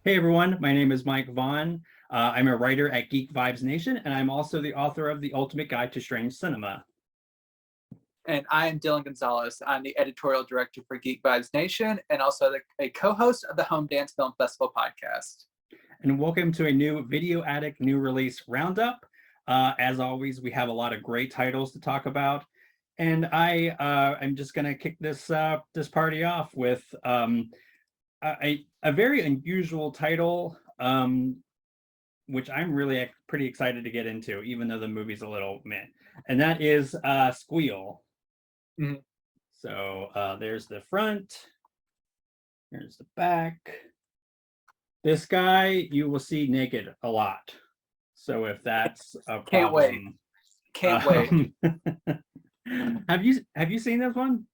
Hey everyone, my name is Mike Vaughn. I'm a writer at Geek Vibes Nation, and I'm also the author of The Ultimate Guide to Strange Cinema. And I am Dillon Gonzalez. I'm the editorial director for Geek Vibes Nation and also a co-host of the Home Dance Film Festival podcast. And welcome to a new Video Addict new release Roundup. As always, we have a lot of great titles to talk about. And I'm just going to kick this party off with a very unusual title, which I'm really pretty excited to get into, even though the movie's a little meh. And that is Squeal. Mm-hmm. So there's the front. Here's the back. This guy you will see naked a lot. So if that's a problem, Can't wait. Have you seen this one?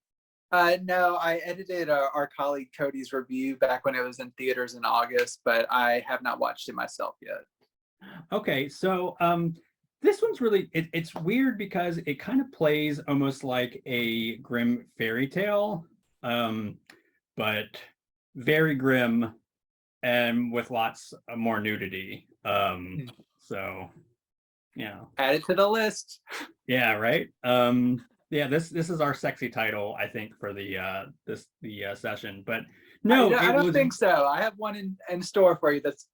No, I edited our colleague Cody's review back when it was in theaters in August, but I have not watched it myself yet. Okay, so this one's really it's weird because it kind of plays almost like a grim fairy tale, but very grim and with lots more nudity. So add it to the list. Yeah, right. Yeah, this is our sexy title, I think, for the session. But no, I don't think so. I have one in store for you. It's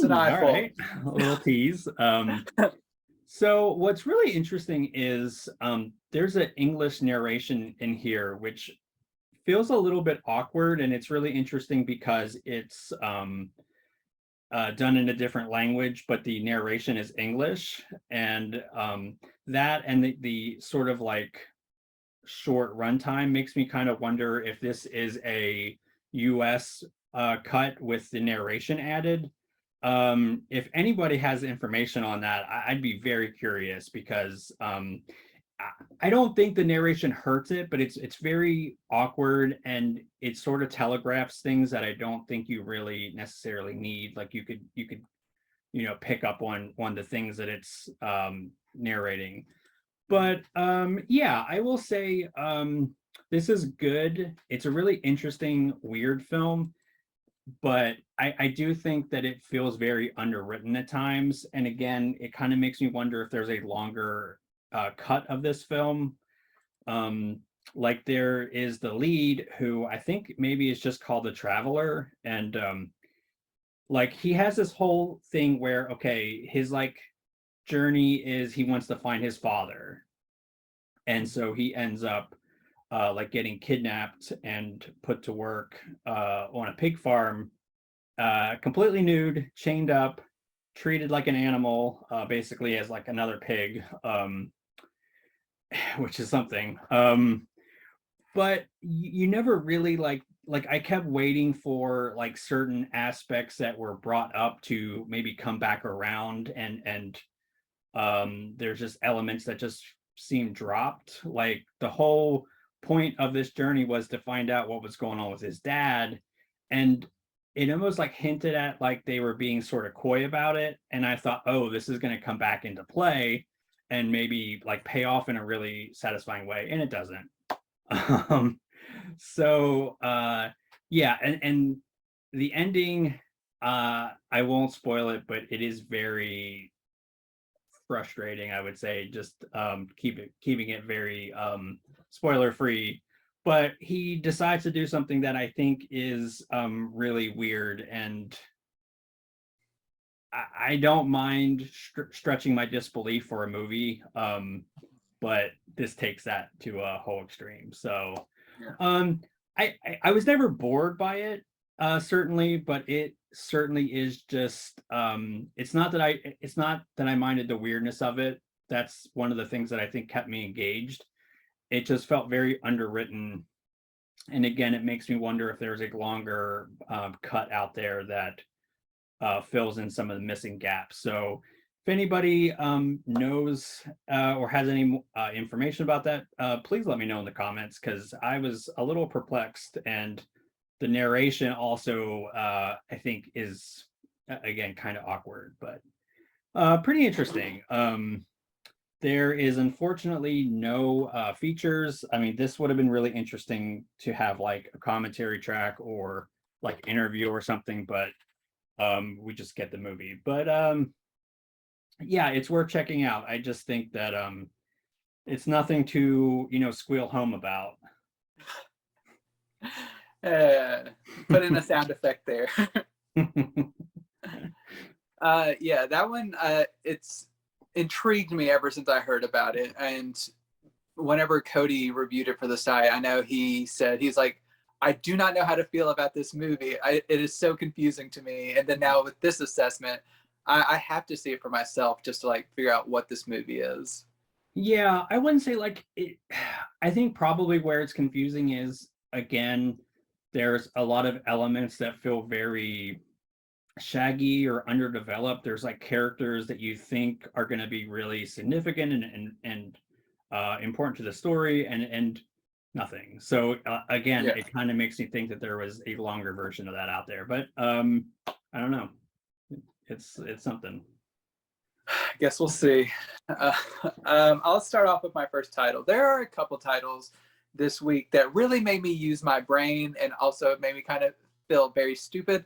an eyeful. All right. A little tease. So what's really interesting is there's an English narration in here, which feels a little bit awkward, and it's really interesting because it's done in a different language, but the narration is English, and that and the sort of like short runtime makes me kind of wonder if this is a US cut with the narration added. If anybody has information on that, I'd be very curious because I don't think the narration hurts it, but it's very awkward and it sort of telegraphs things that I don't think you really necessarily need. Like you could pick up on the things that it's narrating. But yeah, I will say this is good. It's a really interesting, weird film, but I do think that it feels very underwritten at times. And again, it kind of makes me wonder if there's a longer cut of this film. Like there is the lead who I think maybe is just called the Traveler, and like he has this whole thing where his like journey is he wants to find his father, and so he ends up like getting kidnapped and put to work on a pig farm, completely nude, chained up, treated like an animal, basically as like another pig, which is something. But you never really like I kept waiting for like certain aspects that were brought up to maybe come back around, and there's just elements that just seemed dropped. Like the whole point of this journey was to find out what was going on with his dad, and it almost like hinted at like they were being sort of coy about it, and I thought, oh, this is going to come back into play and maybe like pay off in a really satisfying way, and it doesn't. So yeah, and the ending, I won't spoil it, but it is very frustrating, I would say, just keeping it very spoiler free. But he decides to do something that I think is really weird, and I don't mind stretching my disbelief for a movie, but this takes that to a whole extreme. So yeah. I was never bored by it, certainly, but it certainly is just it's not that I minded the weirdness of it. That's one of the things that I think kept me engaged. It just felt very underwritten, and again, it makes me wonder if there's a longer cut out there that fills in some of the missing gaps. So if anybody knows or has any information about that, please let me know in the comments, because I was a little perplexed, and the narration also I think is again kind of awkward, but pretty interesting. There is unfortunately no features. I mean, this would have been really interesting to have like a commentary track or like interview or something, but we just get the movie. But yeah, it's worth checking out. I just think that it's nothing to, squeal home about. Put in a sound effect there. Yeah, that one, it's intrigued me ever since I heard about it. And whenever Cody reviewed it for the site, I know he said, he's like, I do not know how to feel about this movie. It is so confusing to me. And then now with this assessment, I have to see it for myself just to like figure out what this movie is. Yeah, I wouldn't say like it. I think probably where it's confusing is, again, there's a lot of elements that feel very shaggy or underdeveloped. There's like characters that you think are going to be really significant and important to the story, and nothing. So again, Yeah. it kind of makes me think that there was a longer version of that out there. But I don't know. It's something. I guess we'll see. I'll start off with my first title. There are a couple titles this week that really made me use my brain and also made me kind of feel very stupid.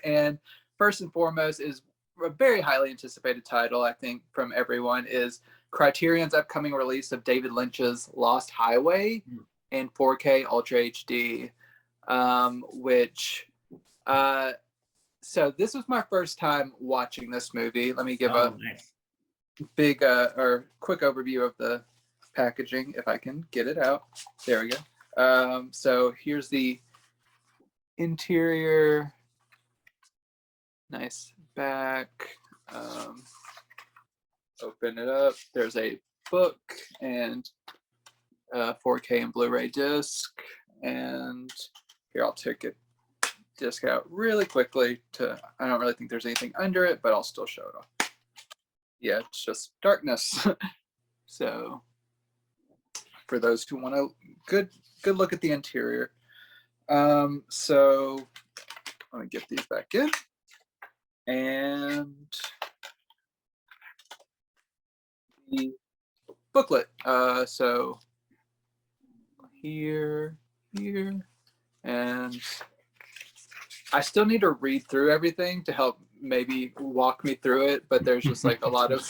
And first and foremost is a very highly anticipated title, I think, from everyone, is Criterion's upcoming release of David Lynch's Lost Highway in 4K Ultra HD, which so this was my first time watching this movie. Let me give a Nice. big or quick overview of the packaging if I can get it out. There we go. So here's the interior. Nice back. Open it up. There's a book and 4K and Blu-ray disc. And here, I'll take it disc out really quickly I don't really think there's anything under it, but I'll still show it off. Yeah, it's just darkness. So for those who want a good look at the interior. So let me get these back in. And the booklet. So here, and I still need to read through everything to help maybe walk me through it, but there's just like a lot of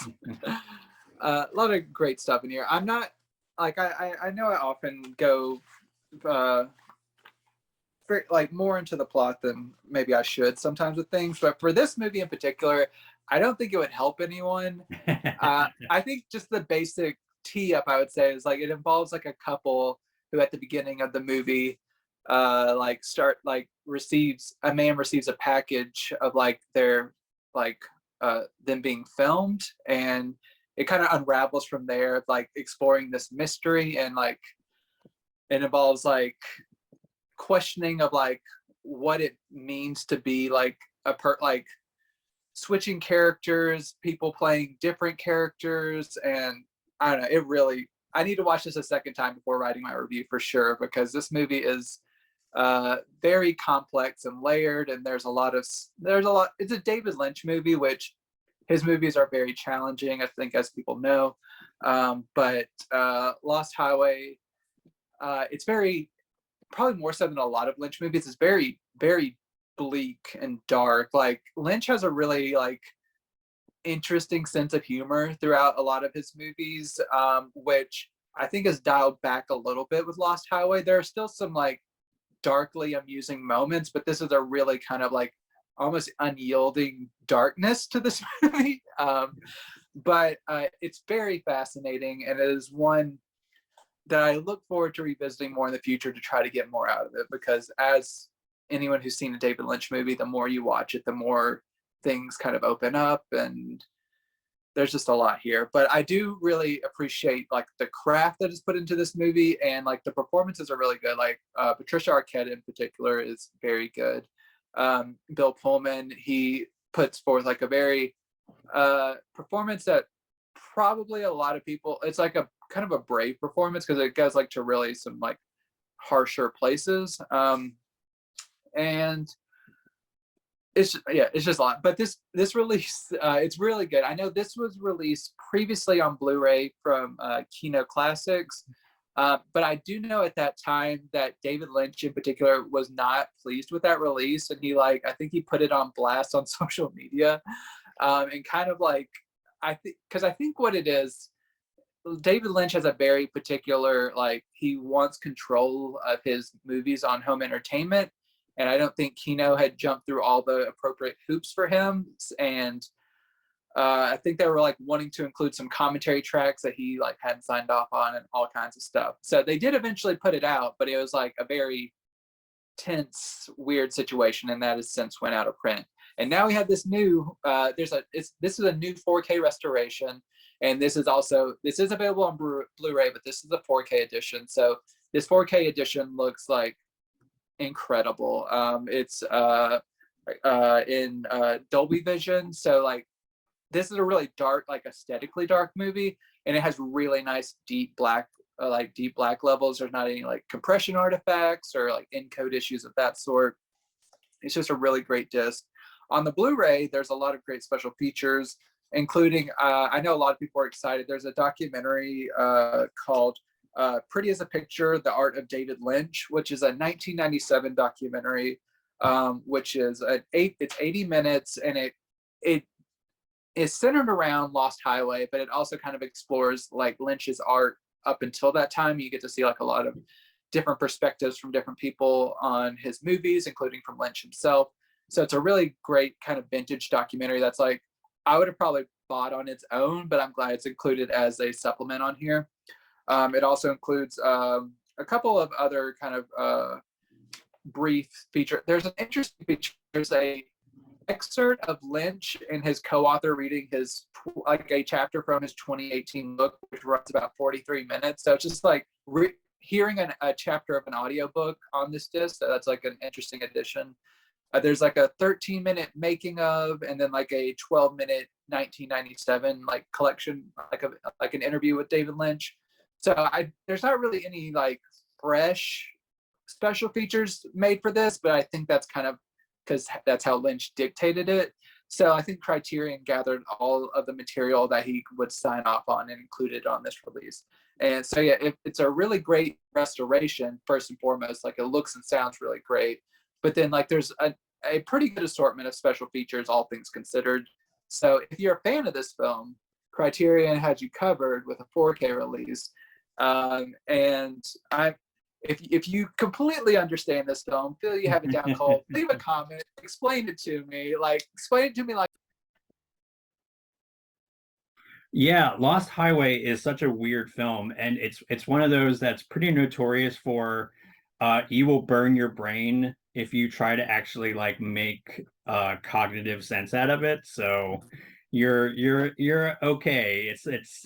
great stuff in here. I'm not like I know I often go like more into the plot than maybe I should sometimes with things, but for this movie in particular, I don't think it would help anyone. I think just the basic tee up, I would say, is like it involves like a couple who at the beginning of the movie receives a package of like their them being filmed, and it kind of unravels from there, like exploring this mystery, and like it involves like questioning of like what it means to be like like switching characters, people playing different characters, and I don't know, I need to watch this a second time before writing my review for sure, because this movie is very complex and layered, and there's a lot. It's a David Lynch movie, which his movies are very challenging, I think, as people know. But Lost Highway, it's very, probably more so than a lot of Lynch movies, it's very, very bleak and dark. Like Lynch has a really like interesting sense of humor throughout a lot of his movies, which I think is dialed back a little bit with Lost Highway. There are still some like darkly amusing moments, but this is a really kind of like almost unyielding darkness to this movie. But it's very fascinating, and it is one that I look forward to revisiting more in the future to try to get more out of it, because as anyone who's seen a David Lynch movie, the more you watch it, the more things kind of open up, and there's just a lot here. But I do really appreciate like the craft that is put into this movie, and like the performances are really good. Like Patricia Arquette in particular is very good. Bill Pullman, he puts forth like a very performance that probably a lot of people, it's like a kind of a brave performance, because it goes like to really some like harsher places. And it's just a lot. But this release, it's really good. I know this was released previously on Blu-ray from Kino Classics, But I do know at that time that David Lynch in particular was not pleased with that release, and he like I think he put it on blast on social media, and kind of like I think what it is, David Lynch has a very particular like he wants control of his movies on home entertainment, and I don't think Kino had jumped through all the appropriate hoops for him, and I think they were like wanting to include some commentary tracks that he like hadn't signed off on and all kinds of stuff. So they did eventually put it out, but it was like a very tense, weird situation, and that has since went out of print. And now we have this new. This is a new 4K restoration, and this is available on Blu-ray, but this is a 4K edition. So this 4K edition looks like incredible. It's in Dolby Vision, so like this is a really dark, like aesthetically dark movie, and it has really nice deep black levels. There's not any like compression artifacts or like encode issues of that sort. It's just a really great disc. On the Blu-ray, there's a lot of great special features, including I know a lot of people are excited. There's a documentary called Pretty as a Picture: The Art of David Lynch, which is a 1997 documentary, which is it's 80 minutes, and it is centered around Lost Highway, but it also kind of explores like Lynch's art up until that time. You get to see like a lot of different perspectives from different people on his movies, including from Lynch himself. So it's a really great kind of vintage documentary that's like I would have probably bought on its own, but I'm glad it's included as a supplement on here. It also includes a couple of other kind of brief feature. There's an interesting feature. There's a excerpt of Lynch and his co-author reading his like a chapter from his 2018 book, which runs about 43 minutes. So it's just like hearing a chapter of an audiobook on this disc. So that's like an interesting addition. There's like a 13-minute making of, and then like a 12-minute 1997 like collection, like an interview with David Lynch. So there's not really any like fresh special features made for this, but I think that's kind of because that's how Lynch dictated it. So I think Criterion gathered all of the material that he would sign off on and included on this release. And so yeah, it's a really great restoration, first and foremost. Like it looks and sounds really great, but then like there's a pretty good assortment of special features, all things considered. So if you're a fan of this film, Criterion had you covered with a 4K release. And if you completely understand this film, feel you have it down cold, leave a comment, explain it to me like. Yeah, Lost Highway is such a weird film, and it's one of those that's pretty notorious for you will burn your brain if you try to actually like make cognitive sense out of it. So you're okay.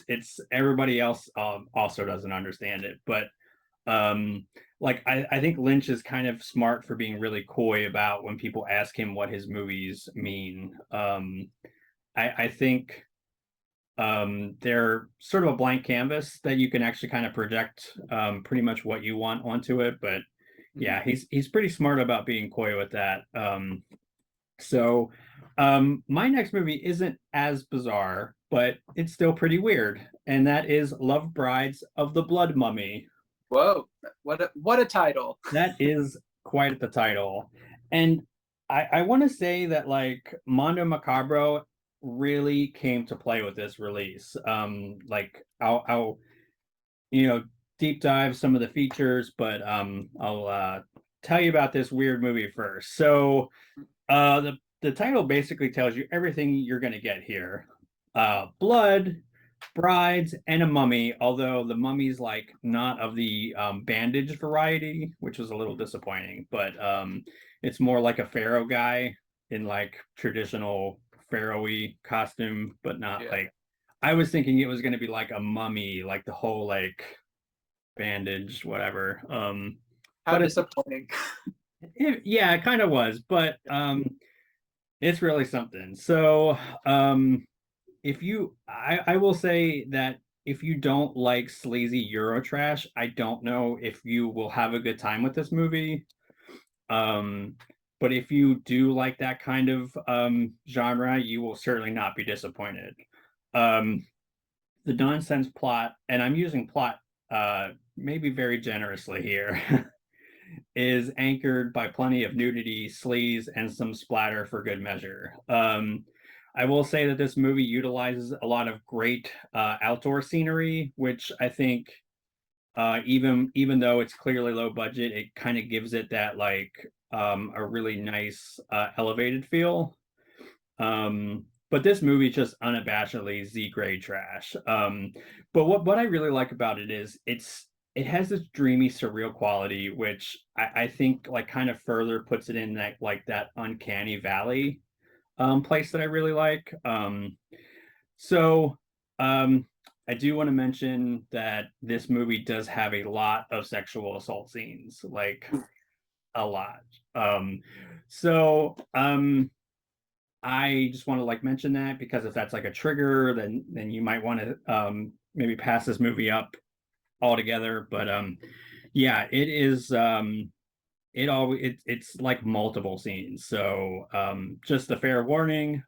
It's everybody else also doesn't understand it, but like I think Lynch is kind of smart for being really coy about when people ask him what his movies mean. I think they're sort of a blank canvas that you can actually kind of project pretty much what you want onto it. But yeah, he's pretty smart about being coy with that. So my next movie isn't as bizarre, but it's still pretty weird, and that is Love Brides of the Blood Mummy. Whoa, what a title. That is quite the title. And I want to say that like Mondo Macabro really came to play with this release. Like I'll deep dive some of the features, but I'll tell you about this weird movie first. So the title basically tells you everything you're gonna get here. Blood, brides, and a mummy, although the mummy's like not of the bandaged variety, which was a little disappointing, but it's more like a pharaoh guy in like traditional pharaoh-y costume, but not like I was thinking it was going to be like a mummy, like the whole like bandage whatever. How disappointing. Yeah, it kind of was, but it's really something. So if you I will say that if you don't like sleazy Eurotrash, I don't know if you will have a good time with this movie. But if you do like that kind of genre, you will certainly not be disappointed. The nonsense plot, and I'm using plot maybe very generously here, is anchored by plenty of nudity, sleaze, and some splatter for good measure. I will say that this movie utilizes a lot of great outdoor scenery, which I think even though it's clearly low budget, it kind of gives it that like a really nice elevated feel. But this movie just unabashedly Z grade trash. But what I really like about it is it has this dreamy, surreal quality, which I think like kind of further puts it in that like that uncanny valley place that I really like. So um, I do want to mention that this movie does have a lot of sexual assault scenes, like a lot. Um, so I just want to like mention that because if that's like a trigger, then you might want to maybe pass this movie up altogether. But yeah, it is it's like multiple scenes. So just a fair warning.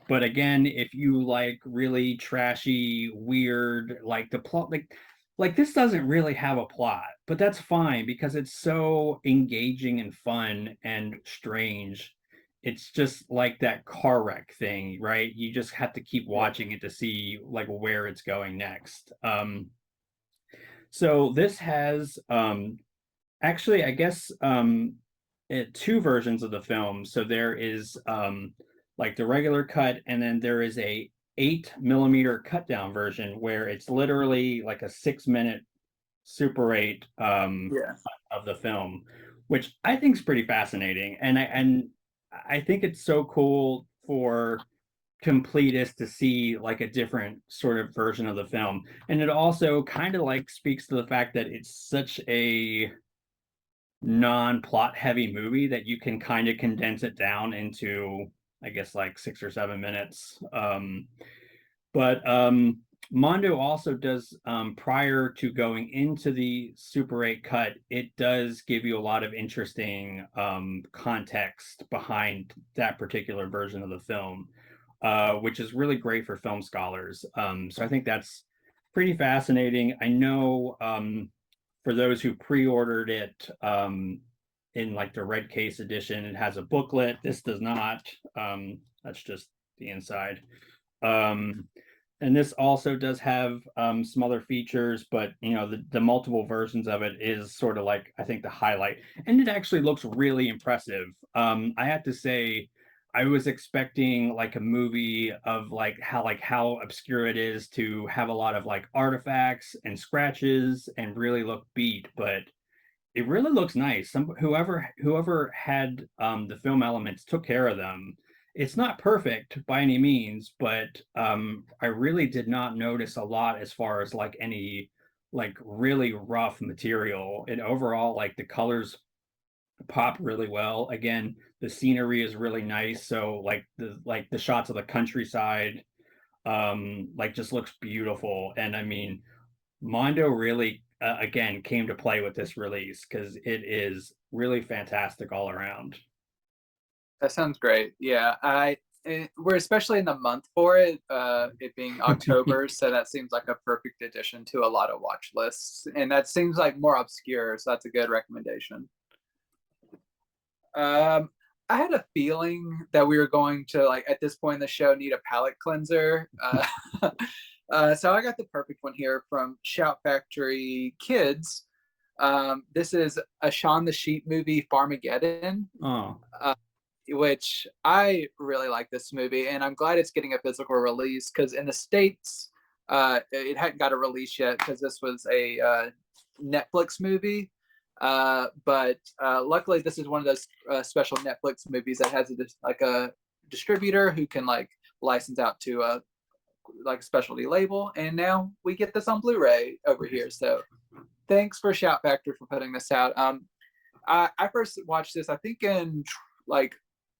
But again, if you like really trashy, weird, like the plot, like this doesn't really have a plot, but that's fine because it's so engaging and fun and strange. It's just like that car wreck thing, right? You just have to keep watching it to see like where it's going next. So this has actually, I guess two versions of the film. So there is like the regular cut, and then there is a 8 millimeter cut down version where it's literally like a 6 minute Super 8 Yeah. of the film, which I think is pretty fascinating. And I think it's so cool for completists to see like a different sort of version of the film. And it also kind of like speaks to the fact that it's such a non-plot heavy movie that you can kind of condense it down into I guess like 6 or 7 minutes. But Mondo also does prior to going into the Super 8 cut, it does give you a lot of interesting context behind that particular version of the film, which is really great for film scholars. So I think that's pretty fascinating. I know for those who pre-ordered it in like the red case edition, it has a booklet. This does not. That's just the inside. Um, and this also does have some other features, but you know the multiple versions of it is sort of like I think the highlight, and it actually looks really impressive. I have to say, I was expecting like a movie of like how obscure it is to have a lot of like artifacts and scratches and really look beat, but it really looks nice. Whoever had the film elements took care of them. It's not perfect by any means, but I really did not notice a lot as far as like any like really rough material. And overall, like the colors pop really well. Again, the scenery is really nice. So like the shots of the countryside like just looks beautiful. And I mean, Mondo really again came to play with this release because it is really fantastic all around. That sounds great. Yeah, we're especially in the month for it, it being October, so that seems like a perfect addition to a lot of watch lists, and that seems like more obscure, so that's a good recommendation. I had a feeling that we were going to like at this point in the show need a palate cleanser. So I got the perfect one here from Shout Factory Kids. This is a Shaun the Sheep movie, Farmageddon. Oh, Which I really like this movie, and I'm glad it's getting a physical release because in the States, it hadn't got a release yet because this was a Netflix movie. But luckily, this is one of those special Netflix movies that has a distributor who can like license out to a like a specialty label, and now we get this on Blu-ray over here. So thanks for Shout Factory for putting this out. I first watched this I think in like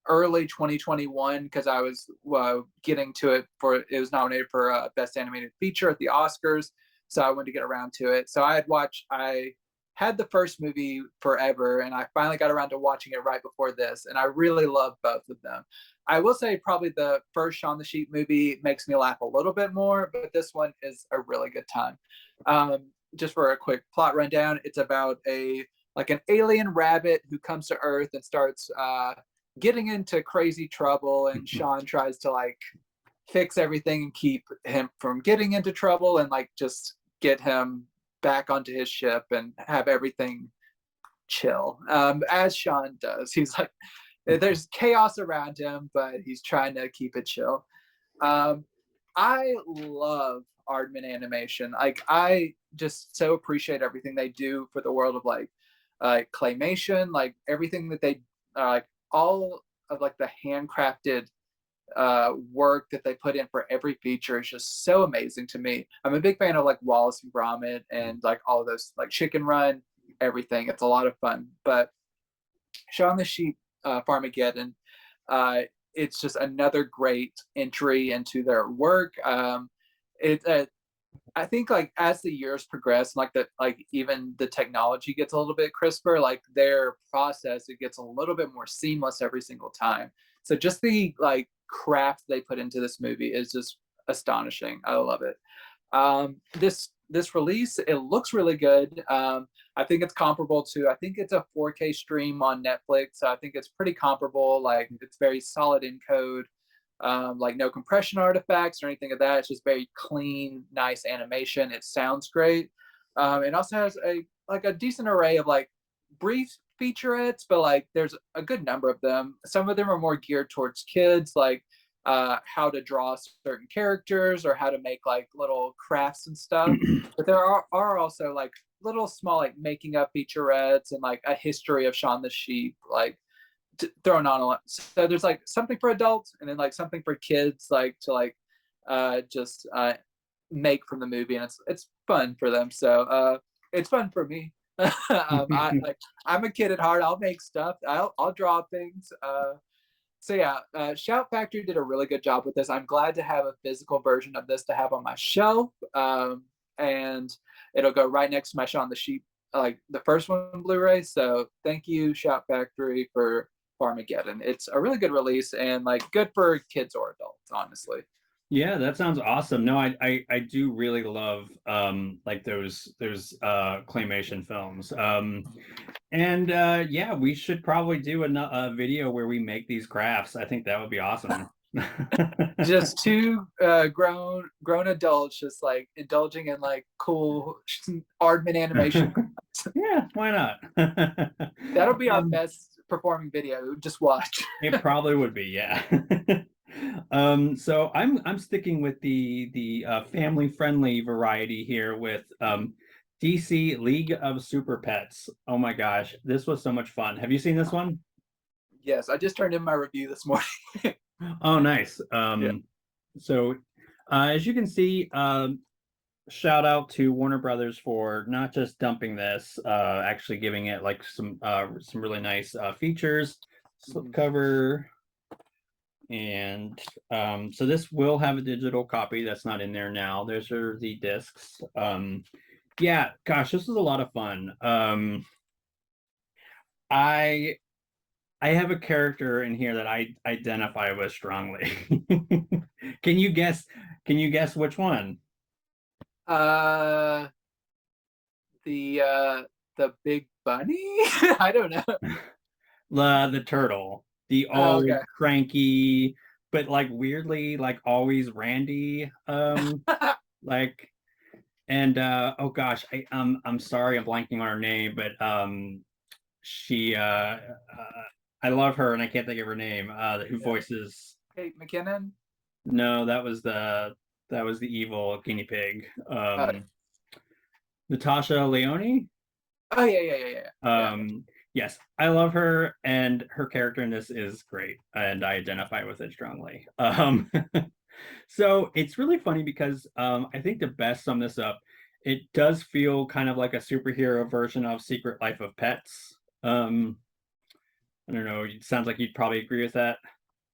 early 2021 because I was getting to it for it was nominated for best animated feature at the Oscars, so I wanted to get around to it. So I had the first movie forever, and I finally got around to watching it right before this, and I really love both of them. I will say probably the first Shaun the Sheep movie makes me laugh a little bit more, but this one is a really good time. just for a quick plot rundown, it's about an alien rabbit who comes to Earth and starts getting into crazy trouble, and Shaun tries to like fix everything and keep him from getting into trouble, and like just get him back onto his ship and have everything chill, as Shaun does. He's like, there's chaos around him, but he's trying to keep it chill. I love Aardman animation. Like, I just so appreciate everything they do for the world of like claymation, like everything that they like, all of like the handcrafted work that they put in for every feature is just so amazing to me. I'm a big fan of like Wallace and Gromit and like all of those, like Chicken Run, everything. It's a lot of fun. But Shaun the Sheep, Farmageddon, it's just another great entry into their work. I think like as the years progress, like even the technology gets a little bit crisper, like their process, it gets a little bit more seamless every single time. So just the like craft they put into this movie is just astonishing. I love it. This release, it looks really good. I think it's comparable to, I think it's a 4K stream on Netflix. So I think it's pretty comparable. Like, it's very solid encode. Like no compression artifacts or anything of that. It's just very clean, nice animation. It sounds great. It also has a decent array of like brief featurettes, but like there's a good number of them. Some of them are more geared towards kids, like how to draw certain characters or how to make like little crafts and stuff. But there are also like little small like making up featurettes and like a history of Shaun the Sheep, like thrown on a lot. So there's like something for adults and then like something for kids, like to like just make from the movie, and it's fun for them. So it's fun for me. I'm a kid at heart. I'll make stuff. I'll draw things. So yeah, Shout Factory did a really good job with this. I'm glad to have a physical version of this to have on my shelf, and it'll go right next to my Shaun the Sheep, like the first one, Blu-ray. So thank you, Shout Factory, for Farmageddon. It's a really good release and like good for kids or adults, honestly. Yeah, that sounds awesome. No, I do really love like those claymation films. And yeah, we should probably do a video where we make these crafts. I think that would be awesome. Just two grown adults just like indulging in like cool Aardman animation. Yeah, why not? That'll be our best performing video. Just watch. It probably would be, yeah. So I'm sticking with the family friendly variety here with DC League of Super Pets. Oh my gosh, this was so much fun. Have you seen this one? Yes, I just turned in my review this morning. Oh, nice. Yeah. So as you can see, shout out to Warner Brothers for not just dumping this, actually giving it like some really nice features. Slipcover. And so this will have a digital copy that's not in there now. Those are the discs. Yeah, gosh, this was a lot of fun. I have a character in here that I identify with strongly. Can you guess which one? The big bunny? I don't know. The turtle. The Oh, old okay. cranky, but like weirdly like always randy like. And oh gosh, I'm sorry, I'm blanking on her name, but she I love her and I can't think of her name. Who voices Kate McKinnon? No, that was the evil guinea pig. Natasha Leone? Oh yeah. Yes, I love her, and her character in this is great, and I identify with it strongly. So it's really funny because I think to best sum this up, it does feel kind of like a superhero version of Secret Life of Pets. I don't know, it sounds like you'd probably agree with that.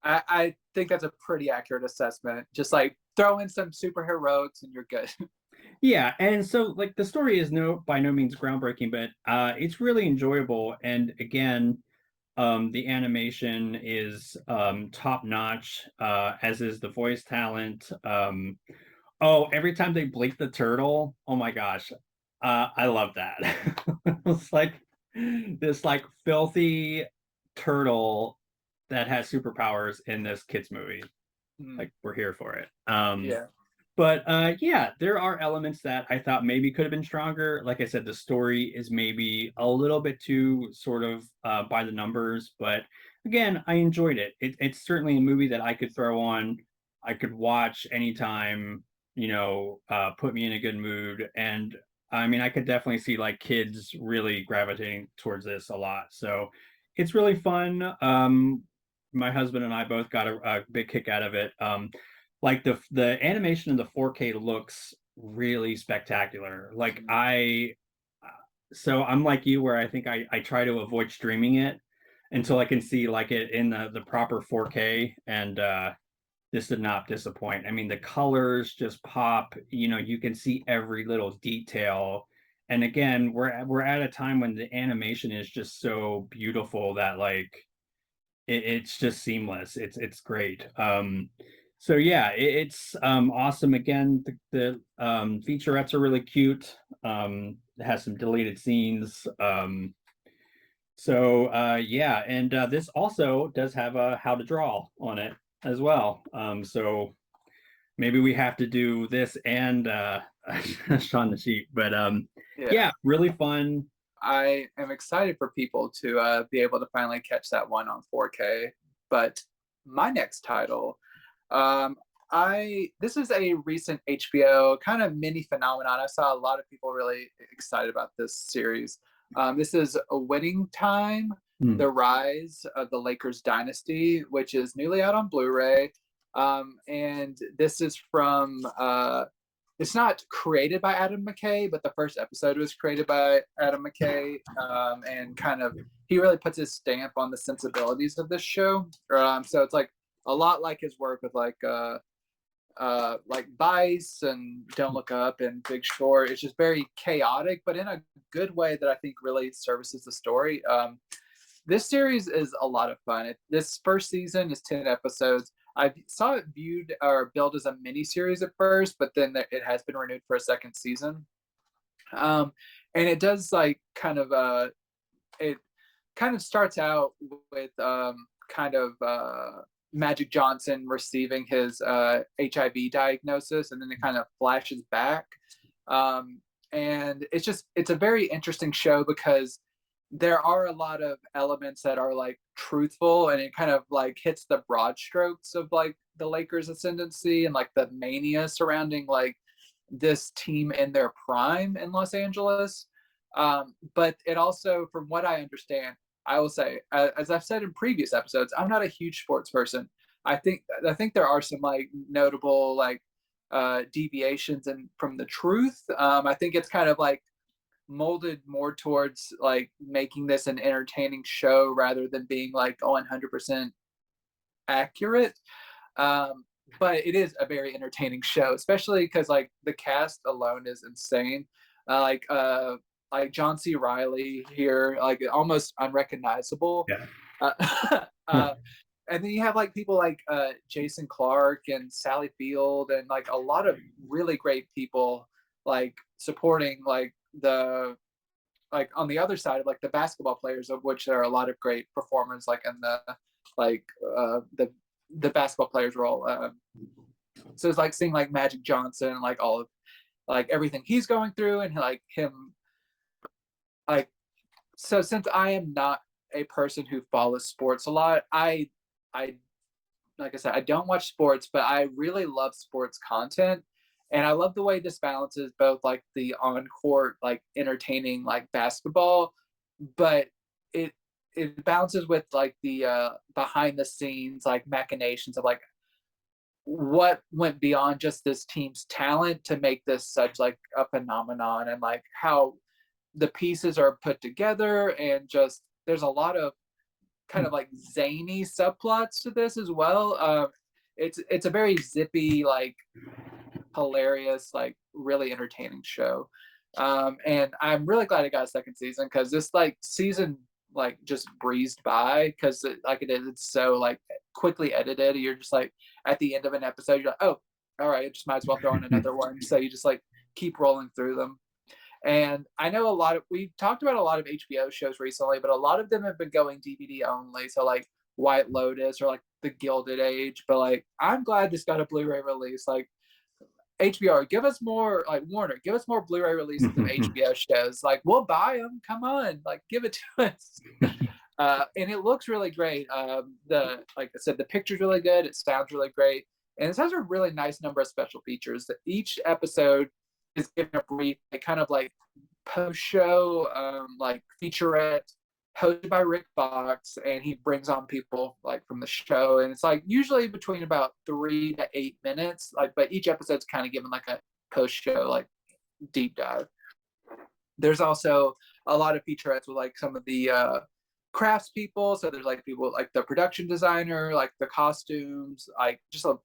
I think that's a pretty accurate assessment. Just like throw in some superheroics and you're good. Yeah, and so like the story is by no means groundbreaking, but it's really enjoyable. And again, the animation is top notch, as is the voice talent. Oh, every time they blink the turtle, oh my gosh, I love that. It's like this like filthy turtle that has superpowers in this kids movie. Mm, Like we're here for it. yeah. But yeah, there are elements that I thought maybe could have been stronger. Like I said, the story is maybe a little bit too sort of by the numbers, but again, I enjoyed it. It's certainly a movie that I could throw on, I could watch anytime, put me in a good mood. And I mean, I could definitely see like kids really gravitating towards this a lot. So it's really fun. My husband and I both got a big kick out of it. Like the animation in the 4K looks really spectacular. Like so I'm like you where I think I try to avoid streaming it until I can see like it in the proper 4K, and this did not disappoint. I mean, the colors just pop, you can see every little detail. And again, we're at a time when the animation is just so beautiful that like it's just seamless. It's great. So yeah, it's awesome. Again, the featurettes are really cute. It has some deleted scenes. So yeah, and this also does have a how to draw on it as well. So maybe we have to do this and Shaun the Sheep. But Yeah. yeah, really fun. I am excited for people to be able to finally catch that one on 4K. But my next title, um, this is a recent HBO kind of mini phenomenon. I saw a lot of people really excited about this series. This is A Winning Time: Hmm. The Rise of the Lakers Dynasty, which is newly out on Blu-ray. And this is from it's not created by Adam McKay, but the first episode was created by Adam McKay, and kind of he really puts his stamp on the sensibilities of this show. So it's like a lot like his work with like Vice and Don't Look Up and Big Short. It's just very chaotic, but in a good way that I think really services the story. This series is a lot of fun. This first season is 10 episodes. I saw it viewed or billed as a mini series at first, but then it has been renewed for a second season. Um, and it does like it kind of starts out with kind of Magic Johnson receiving his HIV diagnosis, and then it kind of flashes back. And it's a very interesting show because there are a lot of elements that are like truthful, and it kind of like hits the broad strokes of like the Lakers ascendancy and like the mania surrounding like this team in their prime in Los Angeles. But it also, from what I understand, I will say, as I've said in previous episodes, I'm not a huge sports person. I think there are some like notable like deviations and from the truth. I think it's kind of like molded more towards like making this an entertaining show rather than being like 100% accurate. But it is a very entertaining show, especially because like the cast alone is insane. Like John C. Riley here, like almost unrecognizable. Yeah. Uh, uh, and then you have like people like Jason Clark and Sally Field and like a lot of really great people like supporting like on the other side of like the basketball players, of which there are a lot of great performers like in the like the basketball players role. So it's like seeing like Magic Johnson, like all of like everything he's going through, and like him like so since I am not a person who follows sports a lot, I like I said, I don't watch sports, but I really love sports content. And I love the way this balances both like the on court, like entertaining like basketball, but it it balances with like the behind the scenes like machinations of like what went beyond just this team's talent to make this such like a phenomenon, and like how the pieces are put together, and just there's a lot of kind of like zany subplots to this as well. It's a very zippy, like hilarious, like really entertaining show. And I'm really glad it got a second season because this like season like just breezed by because like it is, it's so like quickly edited. You're just like at the end of an episode, you're like, oh, all right, I just might as well throw in another one. So you just like keep rolling through them. And I know we talked about a lot of HBO shows recently, but a lot of them have been going DVD only. So like White Lotus or like The Gilded Age. But like, I'm glad this got a Blu-ray release. Like, HBO, give us more, like Warner, give us more Blu-ray releases of HBO shows. Like, we'll buy them. Come on, like, give it to us. And it looks really great. Like I said, the picture's really good. It sounds really great, and it has a really nice number of special features. That each episode is given a brief, like, kind of like post-show, like featurette, hosted by Rick Fox, and he brings on people like from the show, and it's like usually between about 3 to 8 minutes. Like, but each episode's kind of given like a post-show like deep dive. There's also a lot of featurettes with like some of the crafts people. So there's like people like the production designer, like the costumes, like just a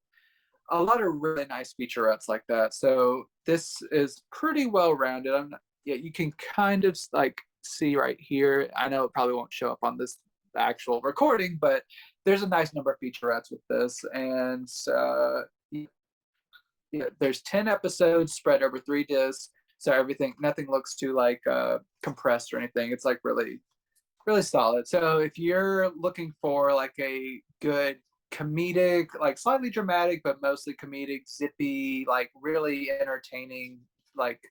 lot of really nice featurettes like that. So this is pretty well rounded. Yeah, you can kind of like see right here. I know it probably won't show up on this actual recording, but there's a nice number of featurettes with this. And yeah, there's 10 episodes spread over 3 discs. So nothing looks too like compressed or anything. It's like really, really solid. So if you're looking for like a good comedic, like slightly dramatic, but mostly comedic, zippy, like really entertaining, like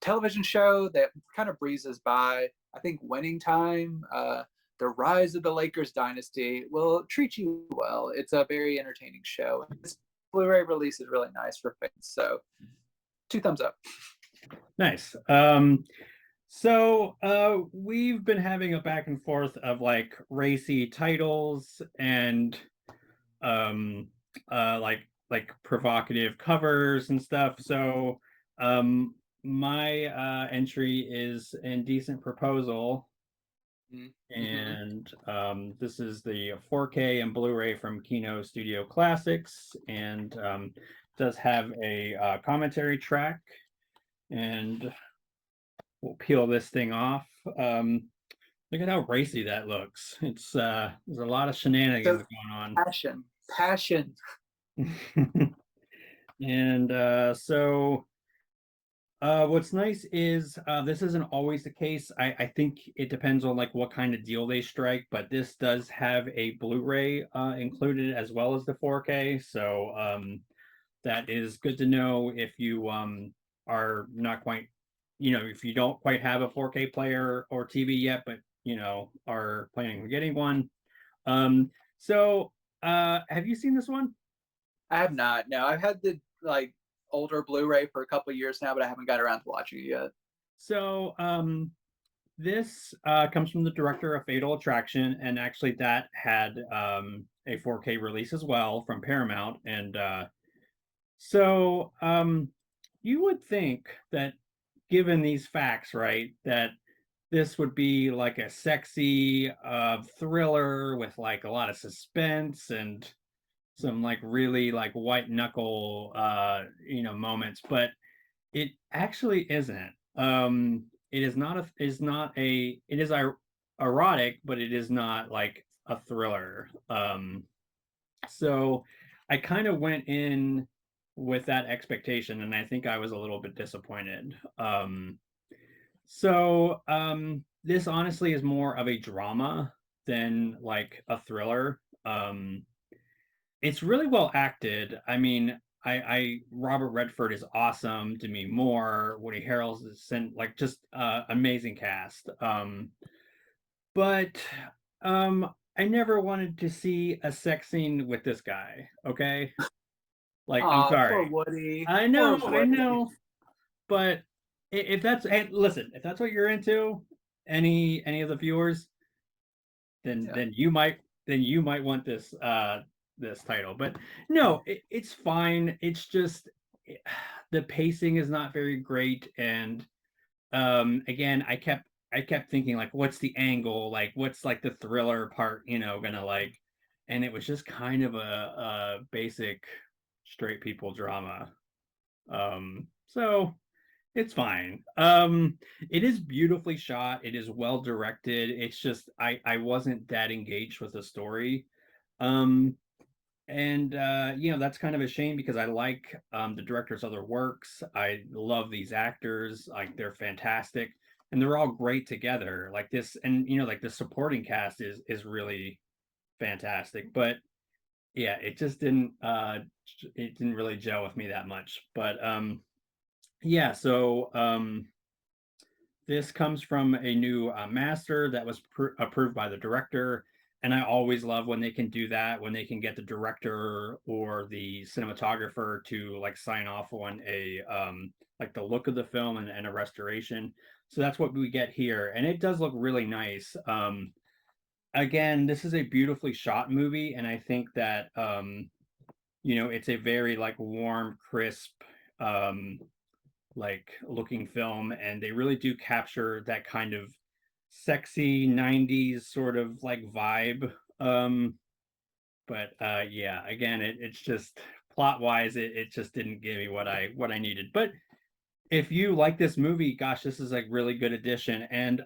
television show that kind of breezes by, I think Winning Time, The Rise of the Lakers Dynasty will treat you well. It's a very entertaining show. This Blu-ray release is really nice for fans. So 2 thumbs up. Nice. So we've been having a back and forth of like racy titles and like provocative covers and stuff. So my entry is Indecent Proposal. Mm-hmm. And this is the 4K and Blu-ray from Kino Studio Classics, and does have a commentary track. And we'll peel this thing off. Look at how racy that looks. It's there's a lot of shenanigans going on. Passion. And so what's nice is this isn't always the case. I think it depends on like what kind of deal they strike, but this does have a Blu-ray included as well as the 4K. So that is good to know if you are not quite, if you don't quite have a 4K player or TV yet, but are planning on getting one. So have you seen this one? I have not. No, I've had the like older Blu-ray for a couple of years now, but I haven't got around to watching it yet. So this comes from the director of Fatal Attraction, and actually that had a 4K release as well from Paramount. And so you would think that given these facts, right, that this would be like a sexy thriller with like a lot of suspense and some like really like white knuckle moments, but it actually isn't. It is not it is erotic, but it is not like a thriller. So I kind of went in with that expectation, and I think I was a little bit disappointed. This honestly is more of a drama than like a thriller. It's really well acted. I mean, I Robert Redford is awesome. Demi Moore, Woody Harrelson is like just amazing cast. But I never wanted to see a sex scene with this guy. Okay, like I'm Poor sorry. Woody. I Poor know, I Woody. know. But if that's, hey, listen, if that's what you're into, any of the viewers, then Yeah. you might want this title. But no, it's fine. It's just the pacing is not very great, and again, I kept thinking like, what's the angle? Like, what's like the thriller part? Gonna like, and it was just kind of a basic straight people drama. So it's fine. It is beautifully shot. It is well directed. It's just I wasn't that engaged with the story. Um, and you know, that's kind of a shame because I like the director's other works. I love these actors, like they're fantastic, and they're all great together. Like this, and you know, like the supporting cast is really fantastic. But yeah, it didn't really gel with me that much. But yeah, so this comes from a new master that was approved by the director. And I always love when they can do that, when they can get the director or the cinematographer to like sign off on a like the look of the film and a restoration. So that's what we get here. And it does look really nice. Again, this is a beautifully shot movie, and I think that you know, it's a very like warm, crisp, um, like looking film, and they really do capture that kind of sexy 90s sort of like vibe. But yeah, again, it's just plot wise, it just didn't give me what I needed. But if you like this movie, gosh, this is a really good addition. And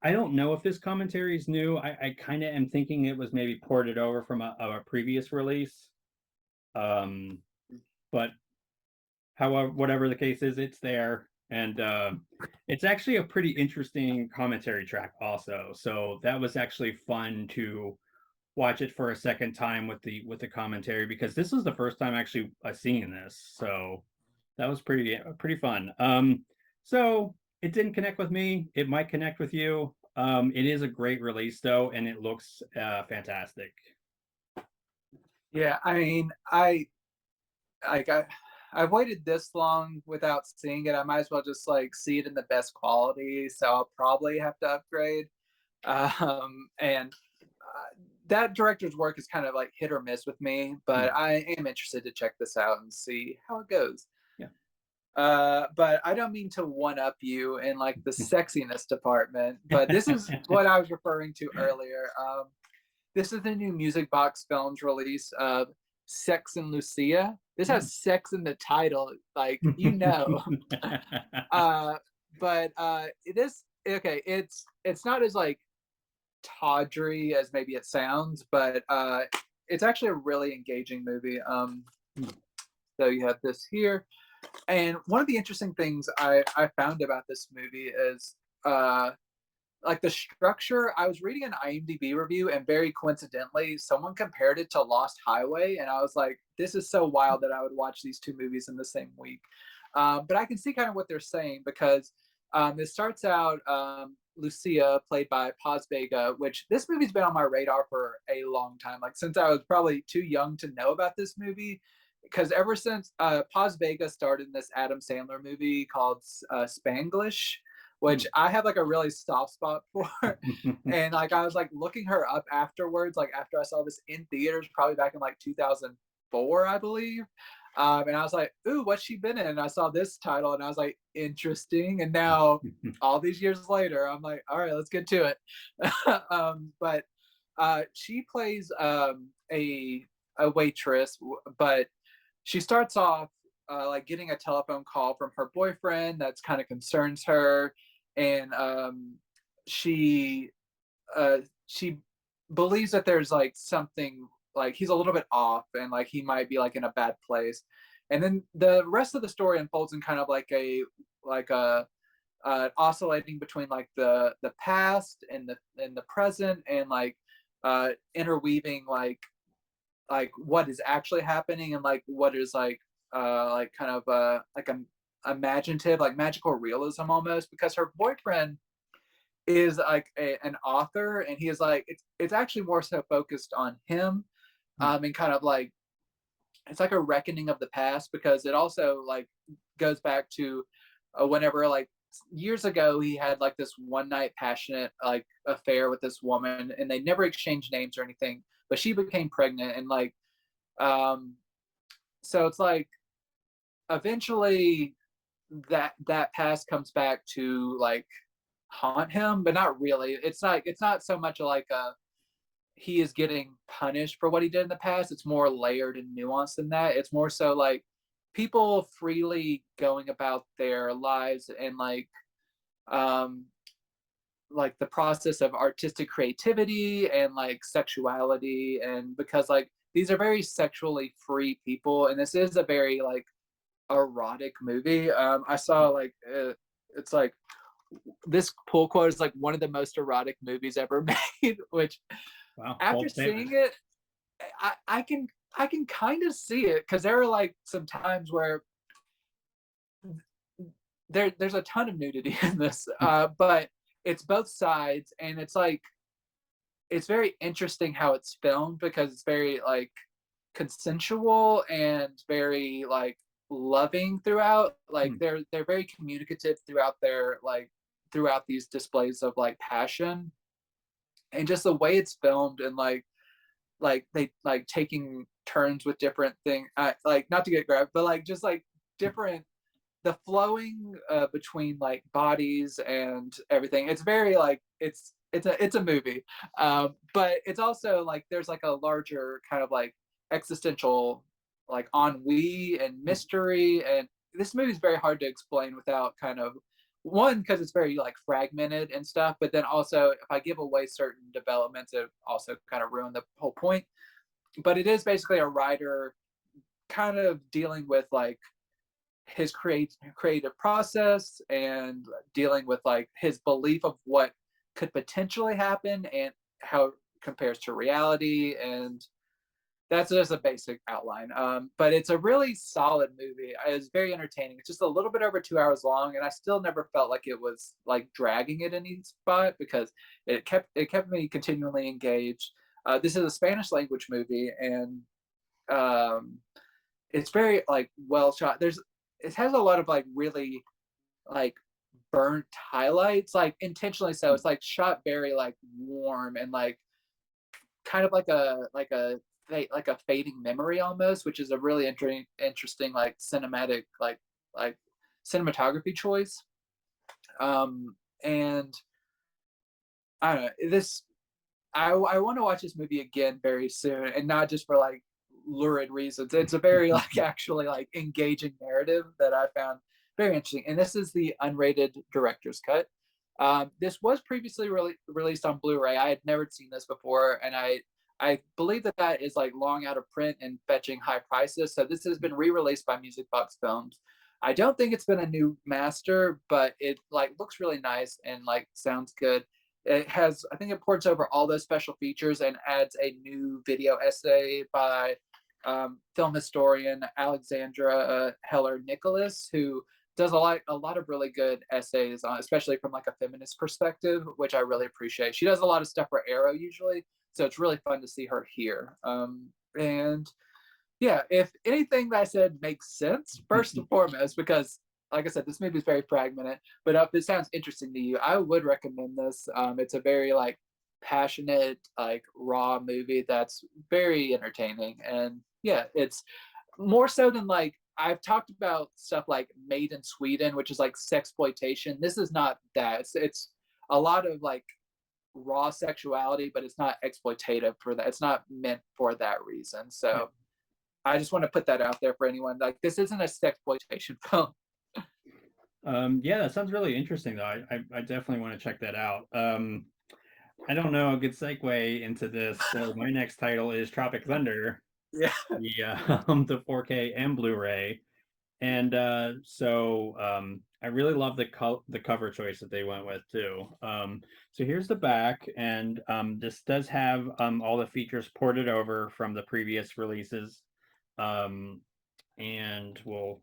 I don't know if this commentary is new. I kind of am thinking it was maybe ported over from a previous release. Um, but however, whatever the case is, it's there, and it's actually a pretty interesting commentary track, also. So that was actually fun to watch it for a second time with the commentary because this was the first time actually I seen this. So that was pretty fun. So it didn't connect with me. It might connect with you. It is a great release though, and it looks fantastic. Yeah, I mean, like I've waited this long without seeing it. I might as well just like see it in the best quality. So I'll probably have to upgrade. And that director's work is kind of like hit or miss with me, but I am interested to check this out and see how it goes. Yeah. But I don't mean to one up you in like the sexiness department, but this is what I was referring to earlier. This is the new Music Box Films release of Sex and Lucía. This has sex in the title, like you know. But it is okay. It's not as like tawdry as maybe it sounds, but it's actually a really engaging movie. So you have this here, and one of the interesting things I found about this movie is like the structure. I was reading an IMDb review, and very coincidentally, someone compared it to Lost Highway, and I was like, "This is so wild that I would watch these two movies in the same week." But I can see kind of what they're saying because it starts out Lucía, played by Paz Vega, which this movie's been on my radar for a long time, like since I was probably too young to know about this movie. Because ever since Paz Vega starred in this Adam Sandler movie called Spanglish, which I have like a really soft spot for. And like I was like looking her up afterwards, like after I saw this in theaters, probably back in like 2004, I believe. And I was like, ooh, what's she been in? And I saw this title and I was like, interesting. And now all these years later, I'm like, all right, let's get to it. But she plays a waitress, but she starts off like getting a telephone call from her boyfriend that's kind of concerns her, and she believes that there's like something, like he's a little bit off and like he might be like in a bad place. And then the rest of the story unfolds in kind of like a oscillating between like the past and the present, and like interweaving like what is actually happening and like what is like kind of like a imaginative, like magical realism almost, because her boyfriend is like an author, and he is like it's actually more so focused on him, and kind of like it's like a reckoning of the past, because it also like goes back to whenever like years ago he had like this one night passionate like affair with this woman, and they never exchanged names or anything, but she became pregnant, and like so it's like eventually that past comes back to like haunt him, but not really. It's not so much like he is getting punished for what he did in the past. It's more layered and nuanced than that. It's more so like people freely going about their lives, and like the process of artistic creativity and like sexuality, and because like these are very sexually free people, and this is a very like erotic movie. I saw like it's like this pull quote is like one of the most erotic movies ever made, which Wow, after bold statement. seeing it, I can kind of see it because there are like some times where there's a ton of nudity in this, but it's both sides, and it's like it's very interesting how it's filmed because it's very like consensual and very like loving throughout. Like Hmm. they're very communicative throughout their like throughout these displays of like passion, and just the way it's filmed, and like they like taking turns with different things, like not to get grabbed, but like just like different the flowing between like bodies and everything. It's very like it's a movie, but it's also like there's like a larger kind of like existential like ennui and mystery, and this movie is very hard to explain without kind of one because it's very like fragmented and stuff, but then also if I give away certain developments it also kind of ruin the whole point. But it is basically a writer kind of dealing with like his creative process and dealing with like his belief of what could potentially happen and how it compares to reality, and that's just a basic outline. But it's a really solid movie. It's very entertaining. It's just a little bit over 2 hours long, and I still never felt like it was like dragging at any spot because it kept me continually engaged. This is a Spanish language movie, and um, it's very like well shot. It has a lot of like really like burnt highlights, like intentionally so. It's like shot very like warm and like kind of like a fading memory almost, which is a really interesting like cinematic like cinematography choice. And I don't know this. I want to watch this movie again very soon, and not just for like lurid reasons. It's a very like actually like engaging narrative that I found very interesting. And this is the unrated director's cut. This was previously released on Blu-ray. I had never seen this before, and I believe that is like long out of print and fetching high prices. So this has been re-released by Music Box Films. I don't think it's been a new master, but it like looks really nice and like sounds good. It has, I think it ports over all those special features and adds a new video essay by film historian Alexandra Heller Nicholas, who does a lot of really good essays, especially from like a feminist perspective, which I really appreciate. She does a lot of stuff for Arrow usually, so it's really fun to see her here. And yeah, if anything that I said makes sense, first and foremost, because like I said, this movie is very fragmented, but if it sounds interesting to you, I would recommend this. It's a very like passionate, like raw movie that's very entertaining. And yeah, it's more so than like I've talked about stuff like Made in Sweden, which is like sexploitation. This is not that. It's a lot of like raw sexuality, but it's not exploitative for that. It's not meant for that reason. Yeah. So I just want to put that out there for anyone. Like this isn't a sexploitation film. Yeah, that sounds really interesting though. I definitely want to check that out. I don't know, a good segue into this. So my next title is Tropic Thunder, Yeah. the 4K and Blu-ray. And I really love the cover choice that they went with too. So here's the back, and this does have all the features ported over from the previous releases. Um, and we'll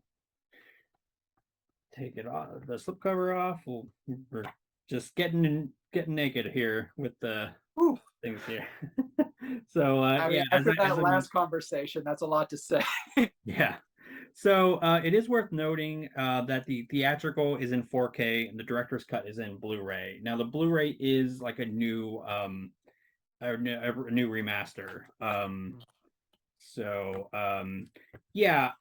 take it off, the slipcover off. We're just getting naked here with the Whew. things here. So I yeah, mean, after that last conversation, that's a lot to say. yeah. So it is worth noting that the theatrical is in 4K and the director's cut is in Blu-ray. Now the Blu-ray is like a new remaster. So yeah,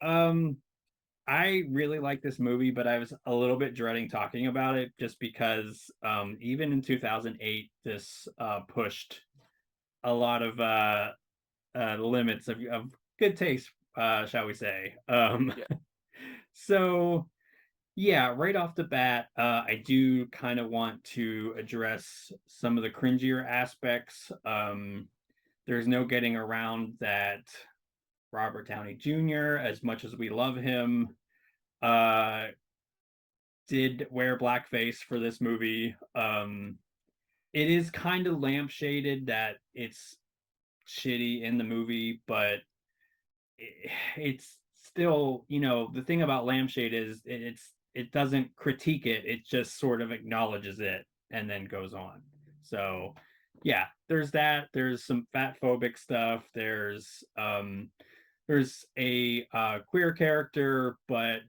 I really like this movie, but I was a little bit dreading talking about it just because even in 2008, this pushed a lot of the limits of good taste, shall we say. Yeah. So yeah, right off the bat, I do kind of want to address some of the cringier aspects. there's no getting around that Robert Downey Jr., as much as we love him, uh, did wear blackface for this movie. It is kind of lampshaded that it's shitty in the movie, but it's still, the thing about lampshade is it doesn't critique it, it just sort of acknowledges it and then goes on. So yeah, there's that. There's some fat phobic stuff. There's a queer character, but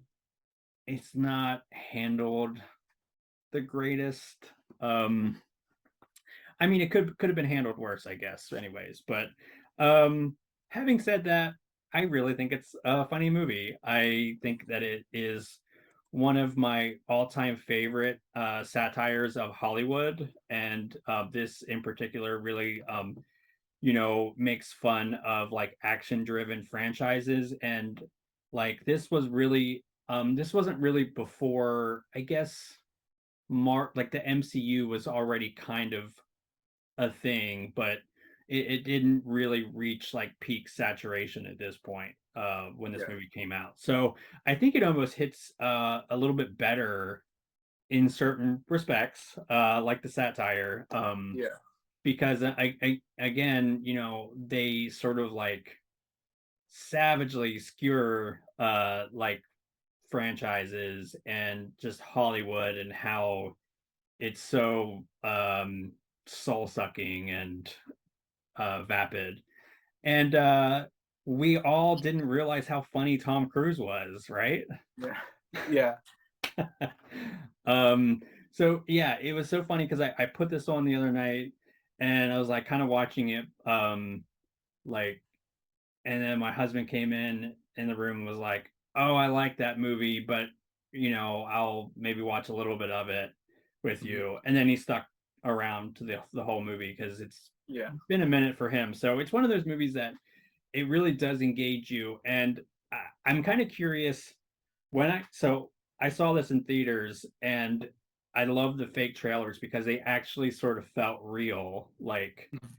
it's not handled the greatest. I mean, it could have been handled worse, I guess, anyways. But having said that, I really think it's a funny movie. I think that it is one of my all-time favorite satires of Hollywood, and this in particular really, makes fun of like action-driven franchises. And like this wasn't really before, I guess, like the MCU was already kind of a thing, but it didn't really reach like peak saturation at this point when this Yeah. movie came out. So I think it almost hits a little bit better in certain respects, like the satire, Yeah. because again, they sort of like savagely skewer like franchises and just Hollywood and how it's so soul sucking and vapid. And we all didn't realize how funny Tom Cruise was, right? Yeah. Yeah. So yeah, it was so funny because I put this on the other night and I was like kind of watching it, like, and then my husband came in the room and was like, "Oh, I like that movie, but I'll maybe watch a little bit of it with Mhm. you." And then he stuck around to the whole movie because it's Yeah. been a minute for him. So it's one of those movies that it really does engage you. And I'm kind of curious so I saw this in theaters and I love the fake trailers because they actually sort of felt real, like Mhm.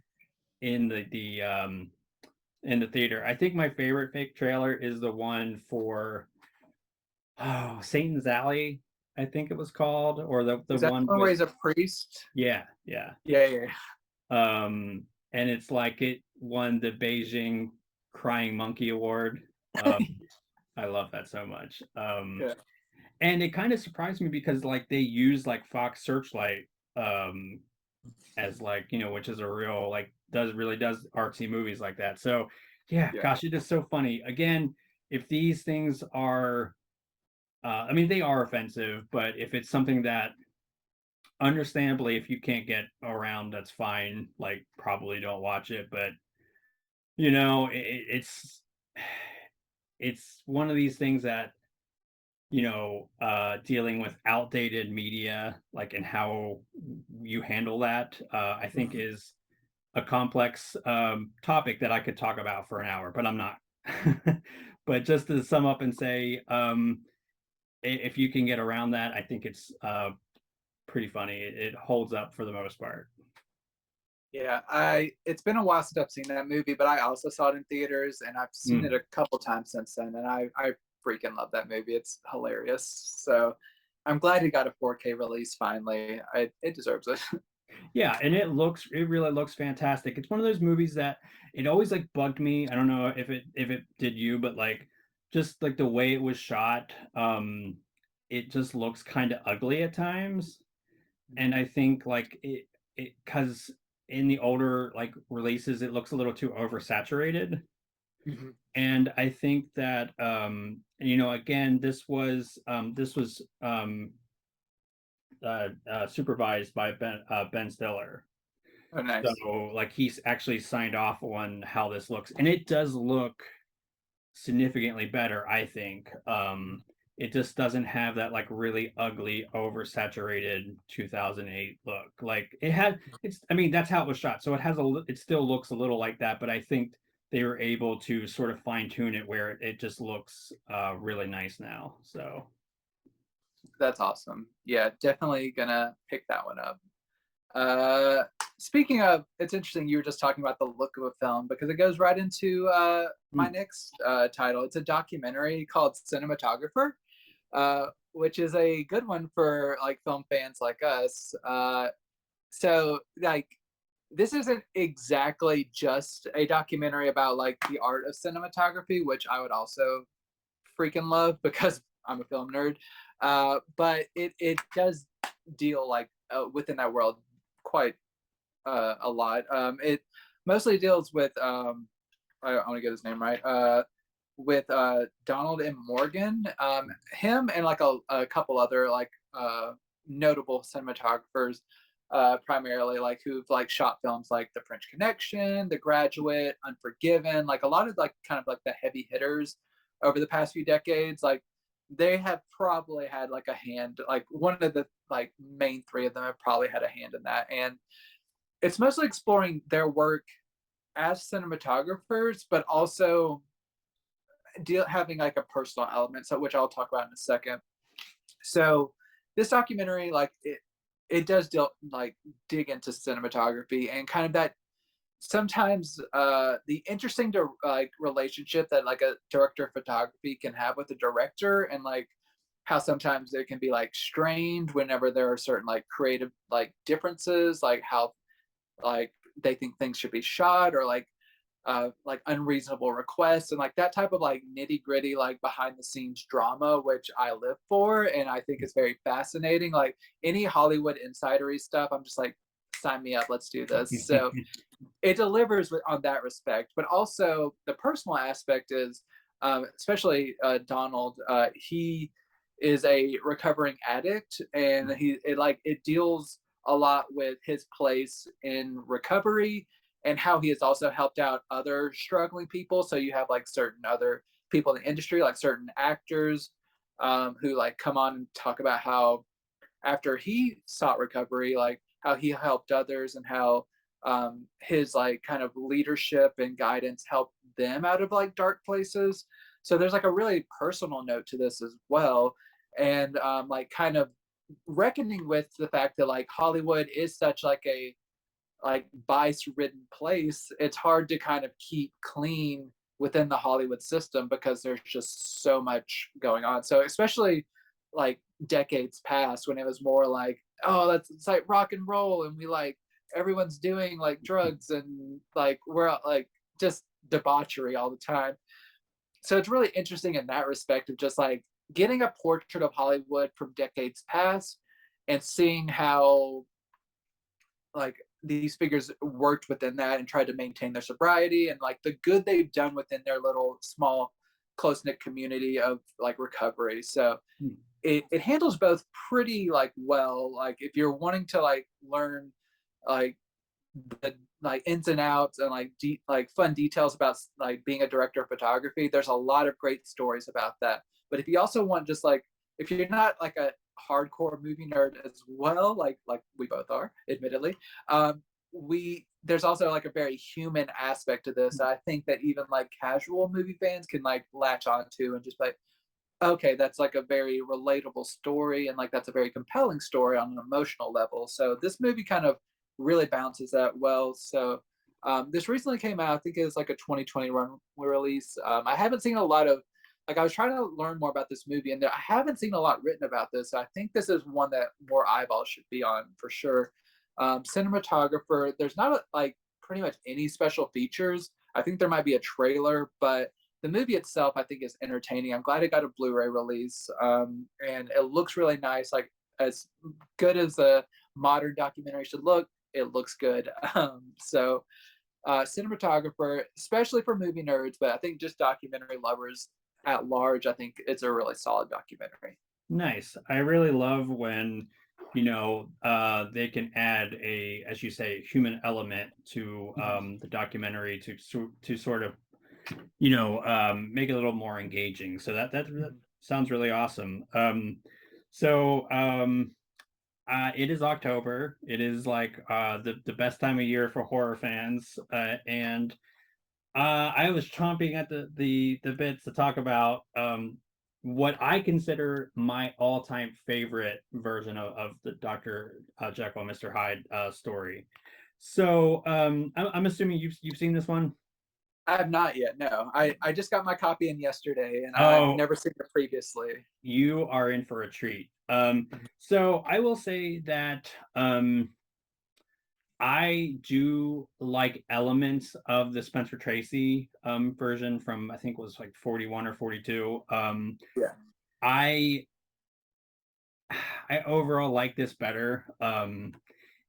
in the theater. I think my favorite fake trailer is the one for Satan's Alley, I think it was called, or the Is that one one where with, he's a priest? yeah, yeah. Yeah. Yeah. And it's like it won the Beijing Crying Monkey Award. Um, I love that so much. Yeah. And it kind of surprised me because like they use like Fox Searchlight um as like, which is a real like does artsy movies like that. So yeah, Yeah. gosh, it is so funny. Again, if these things are I mean they are offensive, but if it's something that understandably if you can't get around, that's fine. Like probably don't watch it, but it's one of these things that dealing with outdated media, like and how you handle that, I think Mhm. is a complex topic that I could talk about for an hour, but I'm not. But just to sum up and say, if you can get around that, I think it's pretty funny. It holds up for the most part. Yeah, it's been a while since I've seen that movie, but I also saw it in theaters and I've seen it Mm. a couple times since then, and I freaking love that movie. It's hilarious. So I'm glad it got a 4K release finally. It deserves it. Yeah, and it really looks fantastic. It's one of those movies that it always like bugged me. I don't know if it did you, but like just like the way it was shot, it just looks kind of ugly at times. And I think like it because in the older like releases, it looks a little too oversaturated. Mhm. And I think that again, this was supervised by Ben Stiller. Oh, nice. So like he's actually signed off on how this looks, and it does look significantly better, I think. It just doesn't have that like really ugly, oversaturated 2008 look. Like I mean, that's how it was shot. So it still looks a little like that, but I think they were able to sort of fine tune it where it just looks really nice now. So That's awesome. Yeah, definitely gonna pick that one up. Uh, speaking of, it's interesting you were just talking about the look of a film because it goes right into my next title. It's a documentary called Cinematographer, which is a good one for like film fans like us. So like this isn't exactly just a documentary about like the art of cinematography, which I would also freaking love because I'm a film nerd. But it does deal like within that world quite a lot. It mostly deals with I want to get his name right. With Donald M. Morgan, him and like a couple other like notable cinematographers, primarily like who've like shot films like The French Connection, The Graduate, Unforgiven, like a lot of like kind of like the heavy hitters over the past few decades. Like they have probably had like a hand, like one of the like main three of them have probably had a hand in that, and it's mostly exploring their work as cinematographers, but also having like a personal element, so which I'll talk about in a second. So this documentary, like it does dig into cinematography and kind of that sometimes the interesting like relationship that like a director of photography can have with the director, and like how sometimes there can be like strained whenever there are certain like creative like differences, like how like they think things should be shot, or like unreasonable requests, and like that type of like nitty gritty like behind the scenes drama, which I live for and I think is very fascinating. Like any Hollywood insidery stuff, I'm just like, sign me up, let's do this. So it delivers on that respect, but also the personal aspect is, especially Donald. He is a recovering addict, and it deals a lot with his place in recovery and how he has also helped out other struggling people. So you have like certain other people in the industry, like certain actors, who like come on and talk about how after he sought recovery, like how he helped others and how his like kind of leadership and guidance helped them out of like dark places. So there's like a really personal note to this as well, and like kind of reckoning with the fact that like Hollywood is such like a like vice ridden place. It's hard to kind of keep clean within the Hollywood system because there's just so much going on. So especially like decades past when it was more like, oh, that's it's like rock and roll, and we like everyone's doing like drugs and like we're like just debauchery all the time. So it's really interesting in that respect of just like getting a portrait of Hollywood from decades past and seeing how like these figures worked within that and tried to maintain their sobriety and like the good they've done within their little small close-knit community of like recovery. So it handles both pretty like well. Like if you're wanting to like learn like the like ins and outs and like like fun details about like being a director of photography, there's a lot of great stories about that. But if you also want just like, if you're not like a hardcore movie nerd as well, like we both are, admittedly, we there's also like a very human aspect to this. I think that even like casual movie fans can like latch onto and just like, okay, that's like a very relatable story, and like that's a very compelling story on an emotional level. So this movie kind of really balances that well. So this recently came out. I think it was like a 2020 release. I haven't seen a lot of like, I was trying to learn more about this movie, and I haven't seen a lot written about this. So I think this is one that more eyeballs should be on for sure. Cinematographer, there's not like pretty much any special features. I think there might be a trailer, but the movie itself I think is entertaining. I'm glad it got a Blu-ray release, and it looks really nice. Like as good as a modern documentary should look, it looks good. So cinematographer, especially for movie nerds, but I think just documentary lovers at large, I think it's a really solid documentary. Nice. I really love when, they can add a, as you say, human element to the documentary to sort of, make it a little more engaging. So that sounds really awesome. It is October. It is like the best time of year for horror fans, and I was chomping at the bits to talk about what I consider my all-time favorite version of the Dr. Jekyll and Mr. Hyde story. So I'm assuming you've seen this one. I have not yet. No, I just got my copy in yesterday, and I've Oh, never seen it previously. you are in for a treat. So I will say that I do like elements of the Spencer Tracy version from I think it was like 41 or 42. Yeah. I I overall like this better.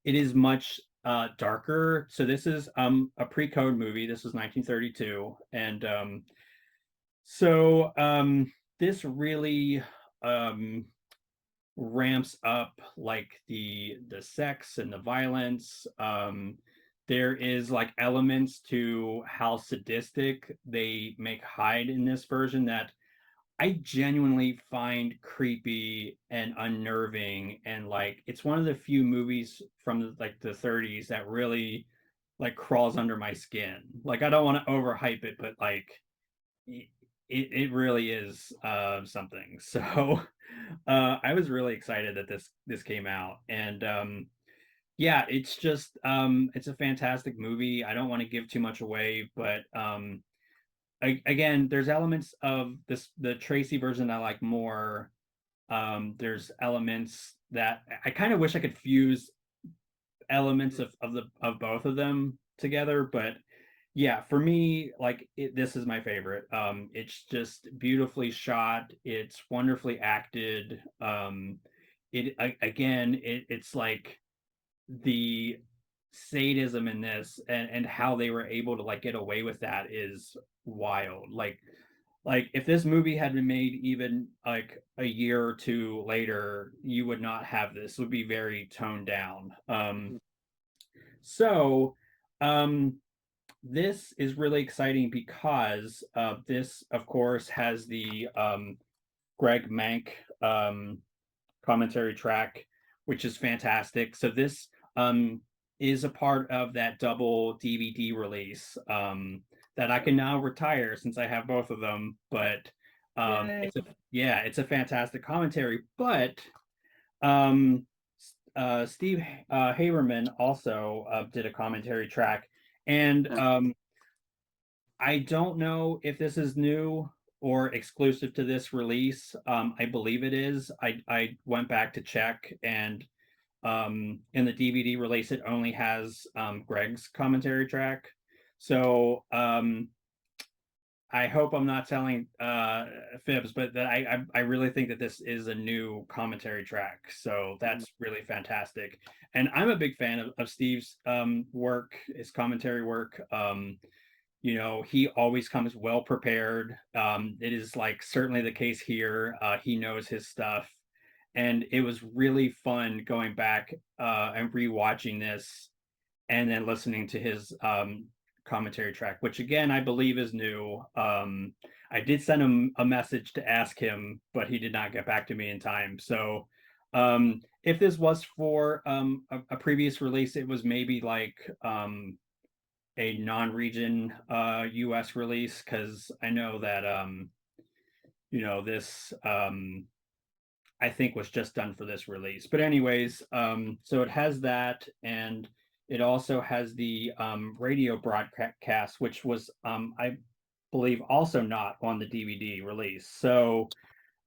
It is much darker. So this is a pre-code movie. This was 1932, and so this really um ramps up like the sex and the violence. There is like elements to how sadistic they make Hyde in this version that I genuinely find creepy and unnerving, and like it's one of the few movies from like the 30s that really like crawls under my skin. Like I don't want to overhype it, but like it, it really is something. So I was really excited that this came out, and yeah, it's just it's a fantastic movie. I don't want to give too much away, but again, there's elements of the Tracy version I like more. There's elements that I kind of wish I could fuse elements of both of them together, but yeah, for me, like this is my favorite. It's just beautifully shot. It's wonderfully acted. Again, it's like the sadism in this and how they were able to like get away with that is wild. Like if this movie had been made even like a year or two later, you would not have this. It would be very toned down. So um this is really exciting because this, of course, has the Greg Mank um, commentary track, which is fantastic. So this is a part of that double DVD release that I can now retire since I have both of them. But Yay. it's a fantastic commentary. But um, Steve Haberman also did a commentary track, and Yeah. I don't know if this is new or exclusive to this release. I believe it is. I went back to check, and in the DVD release, it only has Greg's commentary track. So I hope I'm not telling fibs, but that I really think that this is a new commentary track. So that's really fantastic. And I'm a big fan of Steve's work, his commentary work. You know, he always comes well prepared. It is like certainly the case here. He knows his stuff, and it was really fun going back and rewatching this, and then listening to his commentary track, which again I believe is new. I did send him a message to ask him, but he did not get back to me in time. So if this was for a previous release, it was maybe like a non-region US release, because I know that this I think was just done for this release. But anyways, so it has that, and it also has the radio broadcast, which was I believe also not on the DVD release. So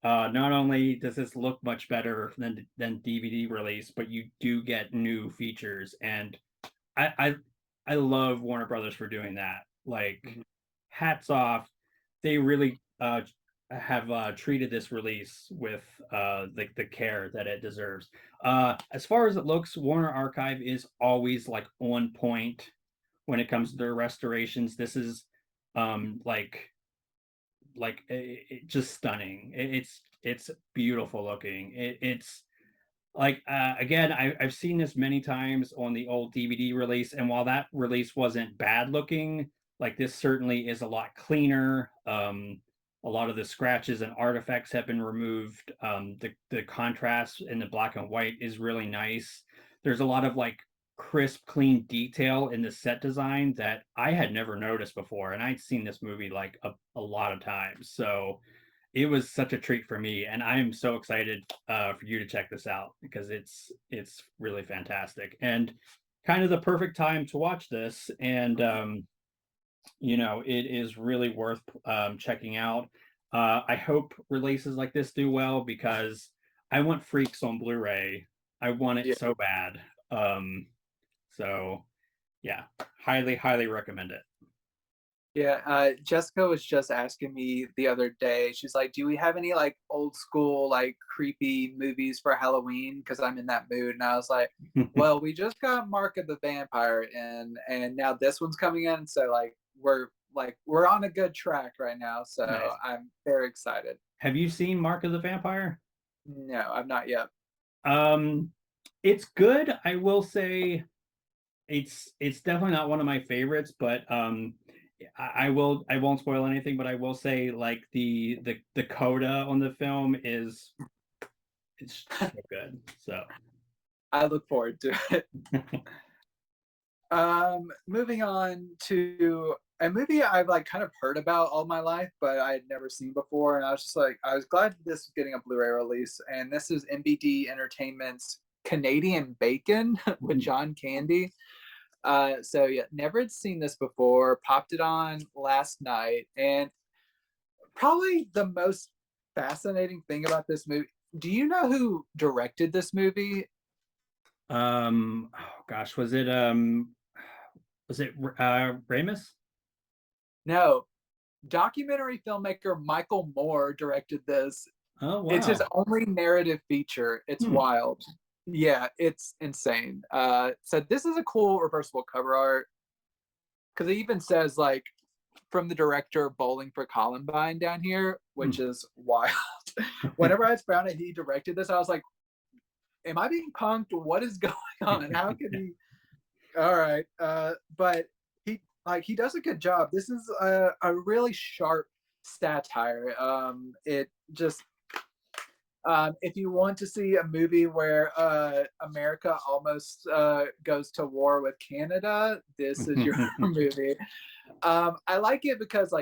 not only does this look much better than DVD release, but you do get new features, and I I, I love Warner Brothers for doing that. Like, Mhm. hats off. They really have treated this release with the care that it deserves. As far as it looks, Warner Archive is always like on point when it comes to their restorations. This is like just stunning. It's beautiful looking. It's like again, I've seen this many times on the old DVD release, and while that release wasn't bad looking, like this certainly is a lot cleaner. A lot of the scratches and artifacts have been removed. The contrast in the black and white is really nice. There's a lot of like crisp, clean detail in the set design that I had never noticed before, and I'd seen this movie like a lot of times. So it was such a treat for me, and I'm so excited for you to check this out because it's really fantastic. And kind of the perfect time to watch this, and it is really worth checking out. I hope releases like this do well because I want Freaks on Blu-ray. I want it Yeah. so bad. So yeah, highly, highly recommend it. Yeah, Jessica was just asking me the other day. She's like, "Do we have any like old school like creepy movies for Halloween?" Because I'm in that mood, and I was like, "Well, we just got Mark of the Vampire in, and now this one's coming in, so we're on a good track right now. So Nice. I'm very excited." Have you seen Mark of the Vampire? No, I'm not yet. Um, it's good. I will say it's definitely not one of my favorites, but I won't spoil anything, but I will say like the coda on the film is it's so good. So I look forward to it. Moving on to a movie I've like kind of heard about all my life, but I had never seen before, and I was just like, I was glad this was getting a Blu-ray release, and this is MBD Entertainment's Canadian Bacon with John Candy. So yeah, never had seen this before. Popped it on last night, and probably the most fascinating thing about this movie. Do you know who directed this movie? oh gosh, was it Ramus? No, documentary filmmaker Michael Moore directed this. Oh It's his wow. only narrative feature. It's Hmm. wild. Yeah, it's insane. So this is a cool reversible cover art because it even says like from the director Bowling for Columbine down here, Hmm. which is wild. Whenever I found out he directed this, I was like, "Am I being punked? What is going on? How could he?" All right, but he does a good job. This is a really sharp satire. It just if you want to see a movie where America almost goes to war with Canada, this is your movie. I like it because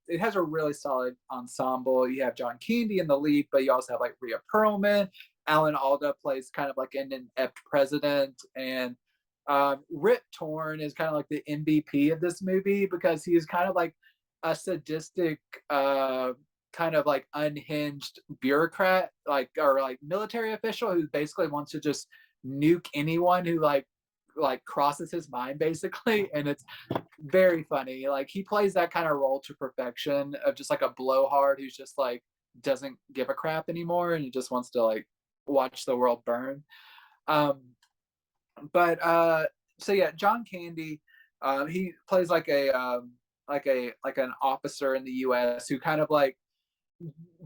it has a really solid ensemble. You have John Candy in the lead, but you also have like Rhea Perlman. Alan Alda plays kind of like an inept president, and Rip Torn is kind of like the MVP of this movie because he's kind of like a sadistic, kind of like unhinged bureaucrat, or like military official who basically wants to just nuke anyone who like crosses his mind basically, and it's very funny. Like he plays that kind of role to perfection of just like a blowhard who's just like doesn't give a crap anymore and he just wants to like watch the world burn. Um, but so yeah, John Candy, he plays like an officer in the U.S. who kind of like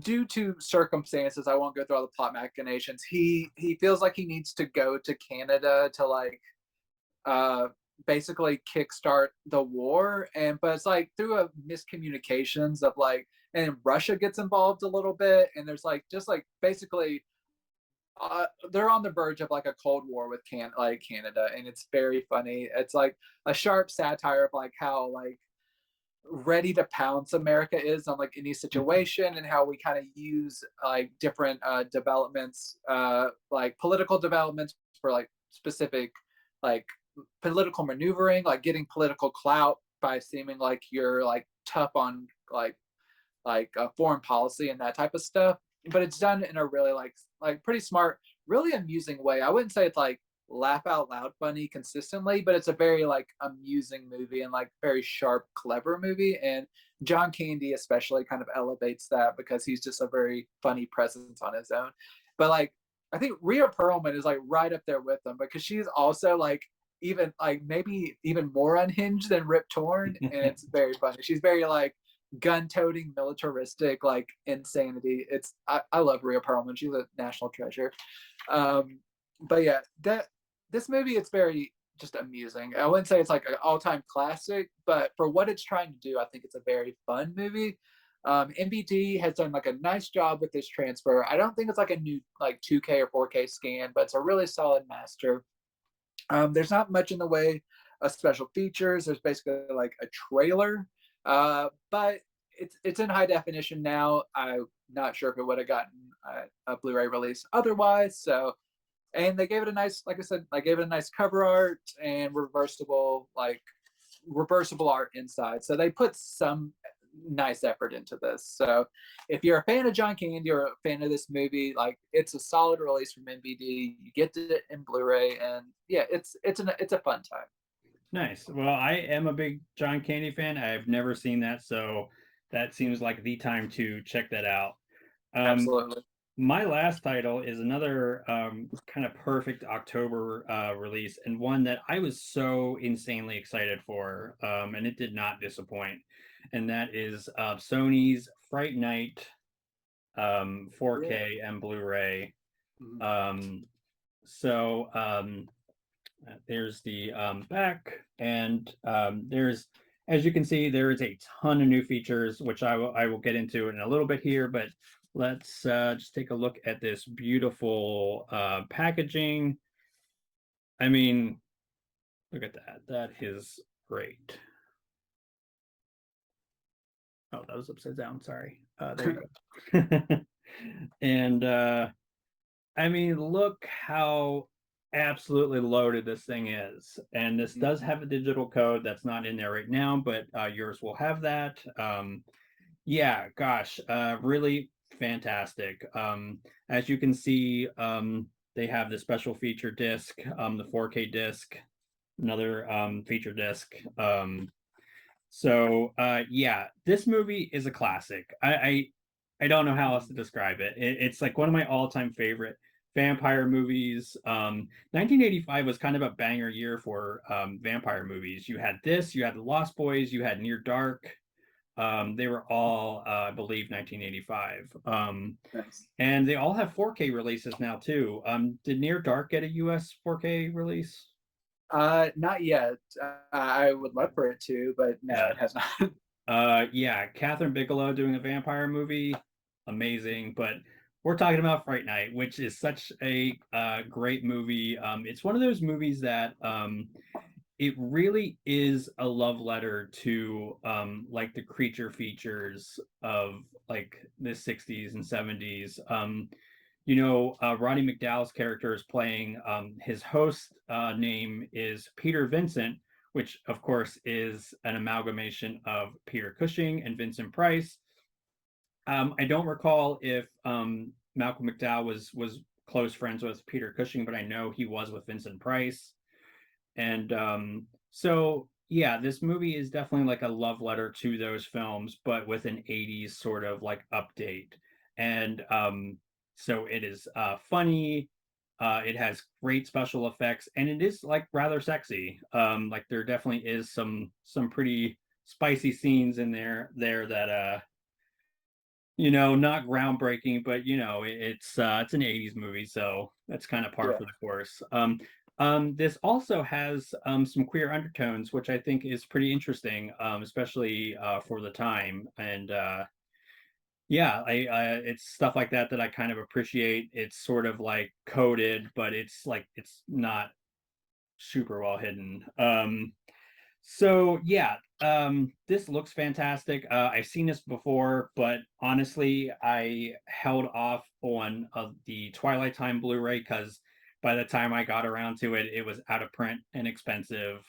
due to circumstances, I won't go through all the plot machinations. He feels like he needs to go to Canada to uh basically kickstart the war, and but it's like through a miscommunications of like, and Russia gets involved a little bit, and there's like just like basically they're on the verge of like a cold war with Canada, and it's very funny. It's like a sharp satire of like how like ready to pounce America is on like any situation, and how we kind of use like different developments, like political developments for like specific like political maneuvering, like getting political clout by seeming like you're like tough on foreign policy and that type of stuff. But it's done in a really like pretty smart, really amusing way. I wouldn't say it's like laugh out loud funny consistently, but it's a very like amusing movie and like very sharp, clever movie. And John Candy especially kind of elevates that because he's just a very funny presence on his own. But like I think Rhea Perlman is like right up there with them because she's also like even like maybe even more unhinged than Rip Torn, and it's very funny. She's very like gun-toting, militaristic, like insanity. I love Rhea Perlman. She's a national treasure. But yeah, that this movie it's very just amusing. I wouldn't say it's like an all-time classic, but for what it's trying to do, I think it's a very fun movie. MBD has done like a nice job with this transfer. I don't think it's like a new like 2K or 4K scan, but it's a really solid master. There's not much in the way of special features. There's basically like a trailer, but it's in high definition now. I'm not sure if it would have gotten a Blu-ray release otherwise. So And they gave it a nice, like I said, I gave it a nice cover art and reversible art inside. So they put some nice effort into this. So if you're a fan of John Candy or a fan of this movie, like it's a solid release from MVD. You get it in Blu-ray, and yeah, it's a fun time. Nice. Well, I am a big John Candy fan. I've never seen that, so that seems like the time to check that out. Um, Absolutely. my last title is another kind of perfect October release, and one that I was so insanely excited for, and it did not disappoint. And that is Sony's Fright Night Yeah. 4K and Blu-ray. Mhm. Um, so there's the back, and there's, as you can see, there is a ton of new features, which I will get into in a little bit here. But let's just take a look at this beautiful packaging. I mean, look at that. That is great. Oh, that was upside down. Sorry. There you go. And I mean, look how absolutely loaded this thing is. And this does have a digital code that's not in there right now, but yours will have that. Yeah, gosh, really fantastic. As you can see, they have the special feature disc, the 4K disc, another feature disc. Yeah, this movie is a classic. I don't know how else to describe it. It's like one of my all-time favorite vampire movies. 1985 was kind of a banger year for vampire movies. You had this, you had The Lost Boys, you had Near Dark. They were all, I believe, 1985. Nice. And they all have 4K releases now too. Did Near Dark get a US 4K release? Not yet. I would love for it to, but no, Yeah. it has not. Yeah, Catherine Bigelow doing a vampire movie, amazing. But we're talking about Fright Night, which is such a great movie. It's one of those movies that it really is a love letter to like the creature features of like the 60s and 70s. Roddy McDowall's character is playing his host name is Peter Vincent, which of course is an amalgamation of Peter Cushing and Vincent Price. I don't recall if Malcolm McDowell was close friends with Peter Cushing, but I know he was with Vincent Price. And yeah, this movie is definitely like a love letter to those films, but with an 80s sort of like update. And so it is funny, it has great special effects, and it is like rather sexy. Like there definitely is some pretty spicy scenes in there that not groundbreaking, but it's an 80s movie, so that's kind of par Yeah. for the course. This also has some queer undertones, which I think is pretty interesting, especially for the time. And yeah, it's stuff like that I kind of appreciate. It's sort of like coded, but it's like it's not super well hidden. So yeah, this looks fantastic. I've seen this before, but honestly, I held off on the Twilight Time Blu-ray because by the time I got around to it, it was out of print and expensive.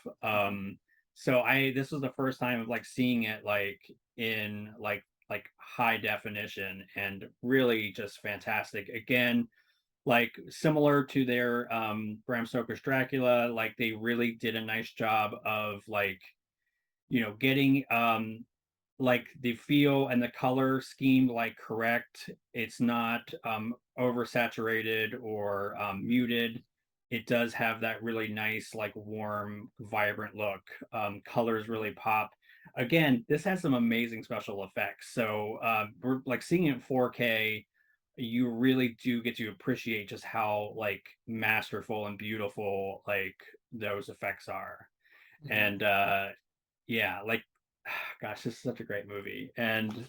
So I this was the first time of like seeing it like in like high definition and really just fantastic. Again, like similar to their Bram Stoker's Dracula, like they really did a nice job of like getting like the feel and the color scheme like correct. It's not oversaturated or muted. It does have that really nice like warm vibrant look. Colors really pop. Again, this has some amazing special effects, so we're like seeing it in 4K. You really do get to appreciate just how like masterful and beautiful like those effects are. Mhm. And yeah, like gosh, this is such a great movie. And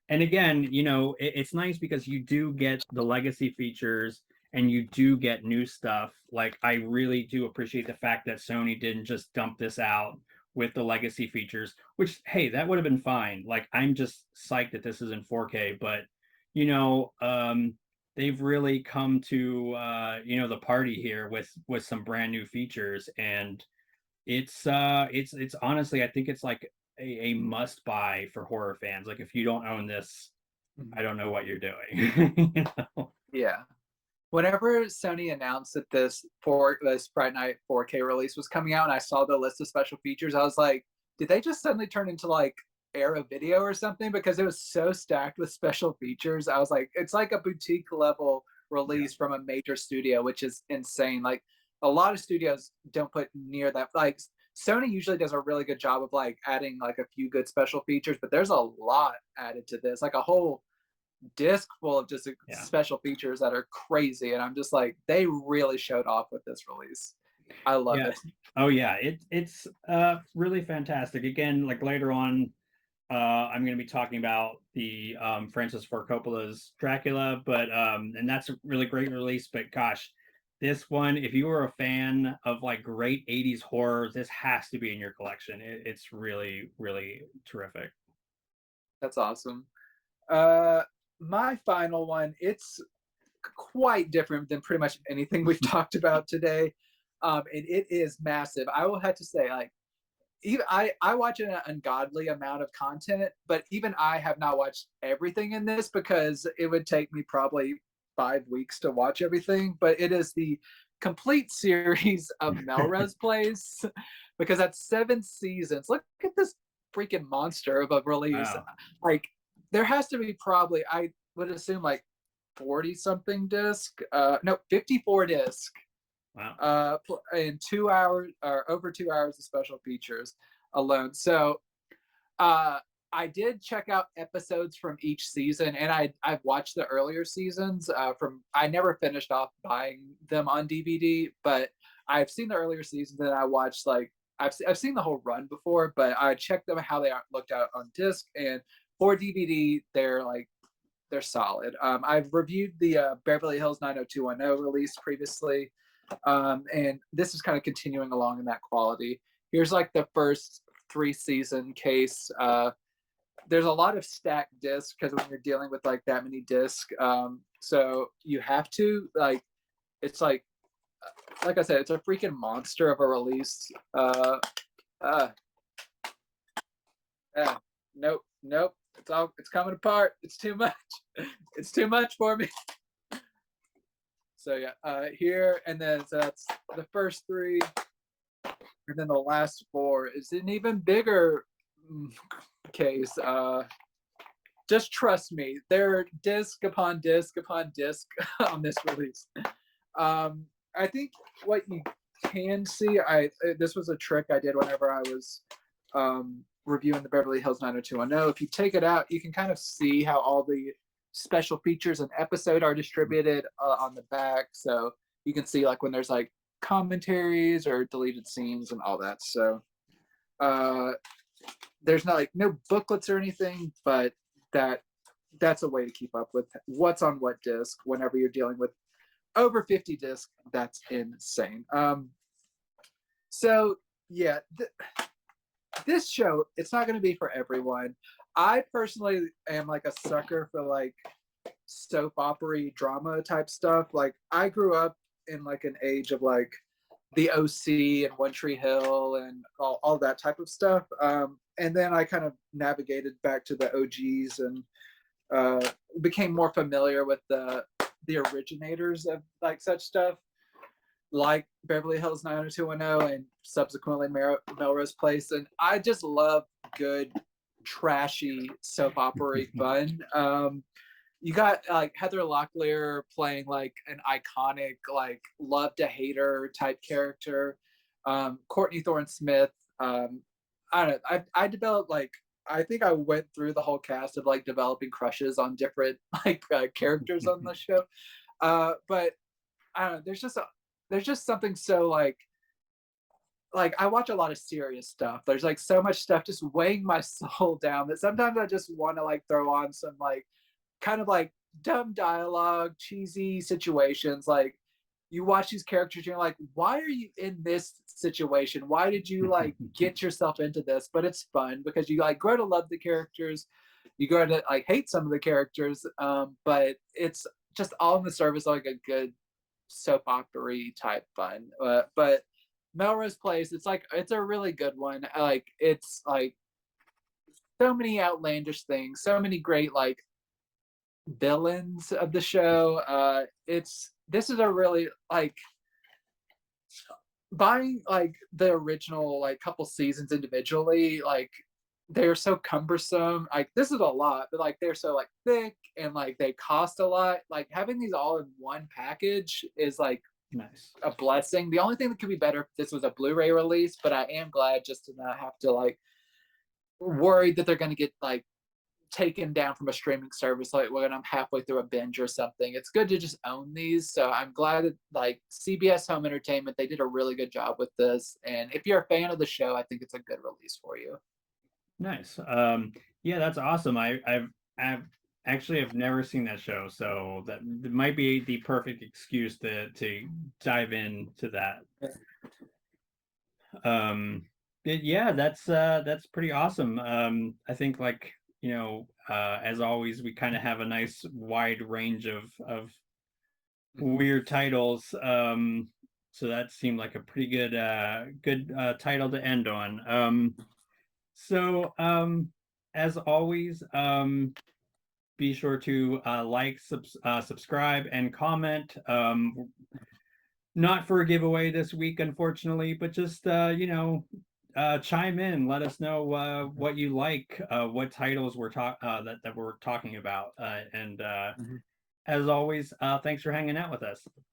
again, it's nice because you do get the legacy features and you do get new stuff. Like I really do appreciate the fact that Sony didn't just dump this out with the legacy features, which hey, that would have been fine. Like I'm just psyched that this is in 4K, but you know, um they've really come to the party here with some brand new features, and it's honestly, I think it's like a must buy for horror fans. Like if you don't own this, I Mhm. don't know what you're doing. Yeah. Whenever Sony announced that this Fright Night 4K release was coming out, and I saw the list of special features, I was like, did they just suddenly turn into like Era Video or something? Because it was so stacked with special features. I was like, it's like a boutique level Yeah. release from a major studio, which is insane. Like a lot of studios don't put near that. Like Sony usually does a really good job of like adding like a few good special features, but there's a lot added to this, like a whole disc full of just Yeah. special features that are crazy, and I'm just like, they really showed off with this release. I love Yeah. it. Oh yeah, it's really fantastic. Again, like later on, I'm going to be talking about the Francis Ford Coppola's Dracula, but and that's a really great release. But gosh, this one, if you were a fan of like great '80s horror, this has to be in your collection. It's really, really terrific. That's awesome. uh my final one, it's quite different than pretty much anything we've talked about today. And it is massive. I will have to say, like, even I watch an ungodly amount of content, but even I have not watched everything in this because it would take me probably 5 weeks to watch everything. But it is the complete series of Melrose Place because that's 7 seasons. Look at this freaking monster of a release. Wow. Like, there has to be probably, I would assume, like 40 something disc. No, 54 disc Wow. in 2 hours or over 2 hours of special features alone. So uh, I did check out episodes from each season, and I've watched the earlier seasons. From I never finished off buying them on DVD, but I've seen the earlier seasons, and I watched like I've seen the whole run before, but I checked them how they looked out on disc, and for DVD they're solid. I've reviewed the Beverly Hills 90210 release previously, and this is kind of continuing along in that quality. Here's like the first 3 season case. There's a lot of stacked discs because when you're dealing with like that many discs, so you have to like, it's like I said, it's a freaking monster of a release. Uh, uh nope, nope. It's coming apart. It's too much. It's too much for me. So yeah, here and then so that's the first three, and then the last four is an even bigger case. Just trust me, they're disc upon disc upon disc on this release. I think what you can see, this was a trick I did whenever I was reviewing the Beverly Hills 90210. If you take it out, you can kind of see how all the special features and episode are distributed on the back. So you can see like when there's like commentaries or deleted scenes and all that. So uh, there's not like no booklets or anything, but that's a way to keep up with what's on what disc whenever you're dealing with over 50 discs. That's insane. So yeah, this show, it's not going to be for everyone. I personally am like a sucker for like soap opera drama type stuff. Like I grew up in like an age of like the OC and One Tree Hill and all that type of stuff. And then I kind of navigated back to the OGs and became more familiar with the originators of like such stuff, like Beverly Hills 90210 and subsequently Melrose Place. And I just love good, trashy soap opera fun. You got like Heather Locklear playing like an iconic, like love to hate her type character. Courtney Thorne Smith. I don't know. I developed like, I think I went through the whole cast of like developing crushes on different like characters on the show. But I don't know. There's just something so like I watch a lot of serious stuff. There's like so much stuff just weighing my soul down that sometimes I just want to like throw on some like kind of like dumb dialogue, cheesy situations. Like you watch these characters and you're like, why are you in this situation? Why did you like get yourself into this? But it's fun because you like grow to love the characters. You grow to like hate some of the characters. But it's just all in the service of like a good soap opera type fun. But Melrose Place, it's a really good one. Like it's like so many outlandish things, so many great like villains of the show. This is a really like buying like the original like couple seasons individually, like they're so cumbersome. Like this is a lot, but like they're so like thick and like they cost a lot. Like having these all in one package is like Nice. a blessing. The only thing that could be better if this was a Blu-ray release, but I am glad just to not have to like worried that they're going to get like taken down from a streaming service like when I'm halfway through a binge or something. It's good to just own these. So I'm glad that like CBS Home Entertainment, they did a really good job with this. And if you're a fan of the show, I think it's a good release for you. Nice. Yeah, that's awesome. I've actually have never seen that show, so that might be the perfect excuse to dive into that. Yeah, that's pretty awesome. I think like, as always, we kind of have a nice wide range of weird titles. So that seemed like a pretty good title to end on. So as always, be sure to subscribe, and comment. Not for a giveaway this week, unfortunately, but just chime in. Let us know what you like, what titles that we're talking about, and Mhm. as always, thanks for hanging out with us.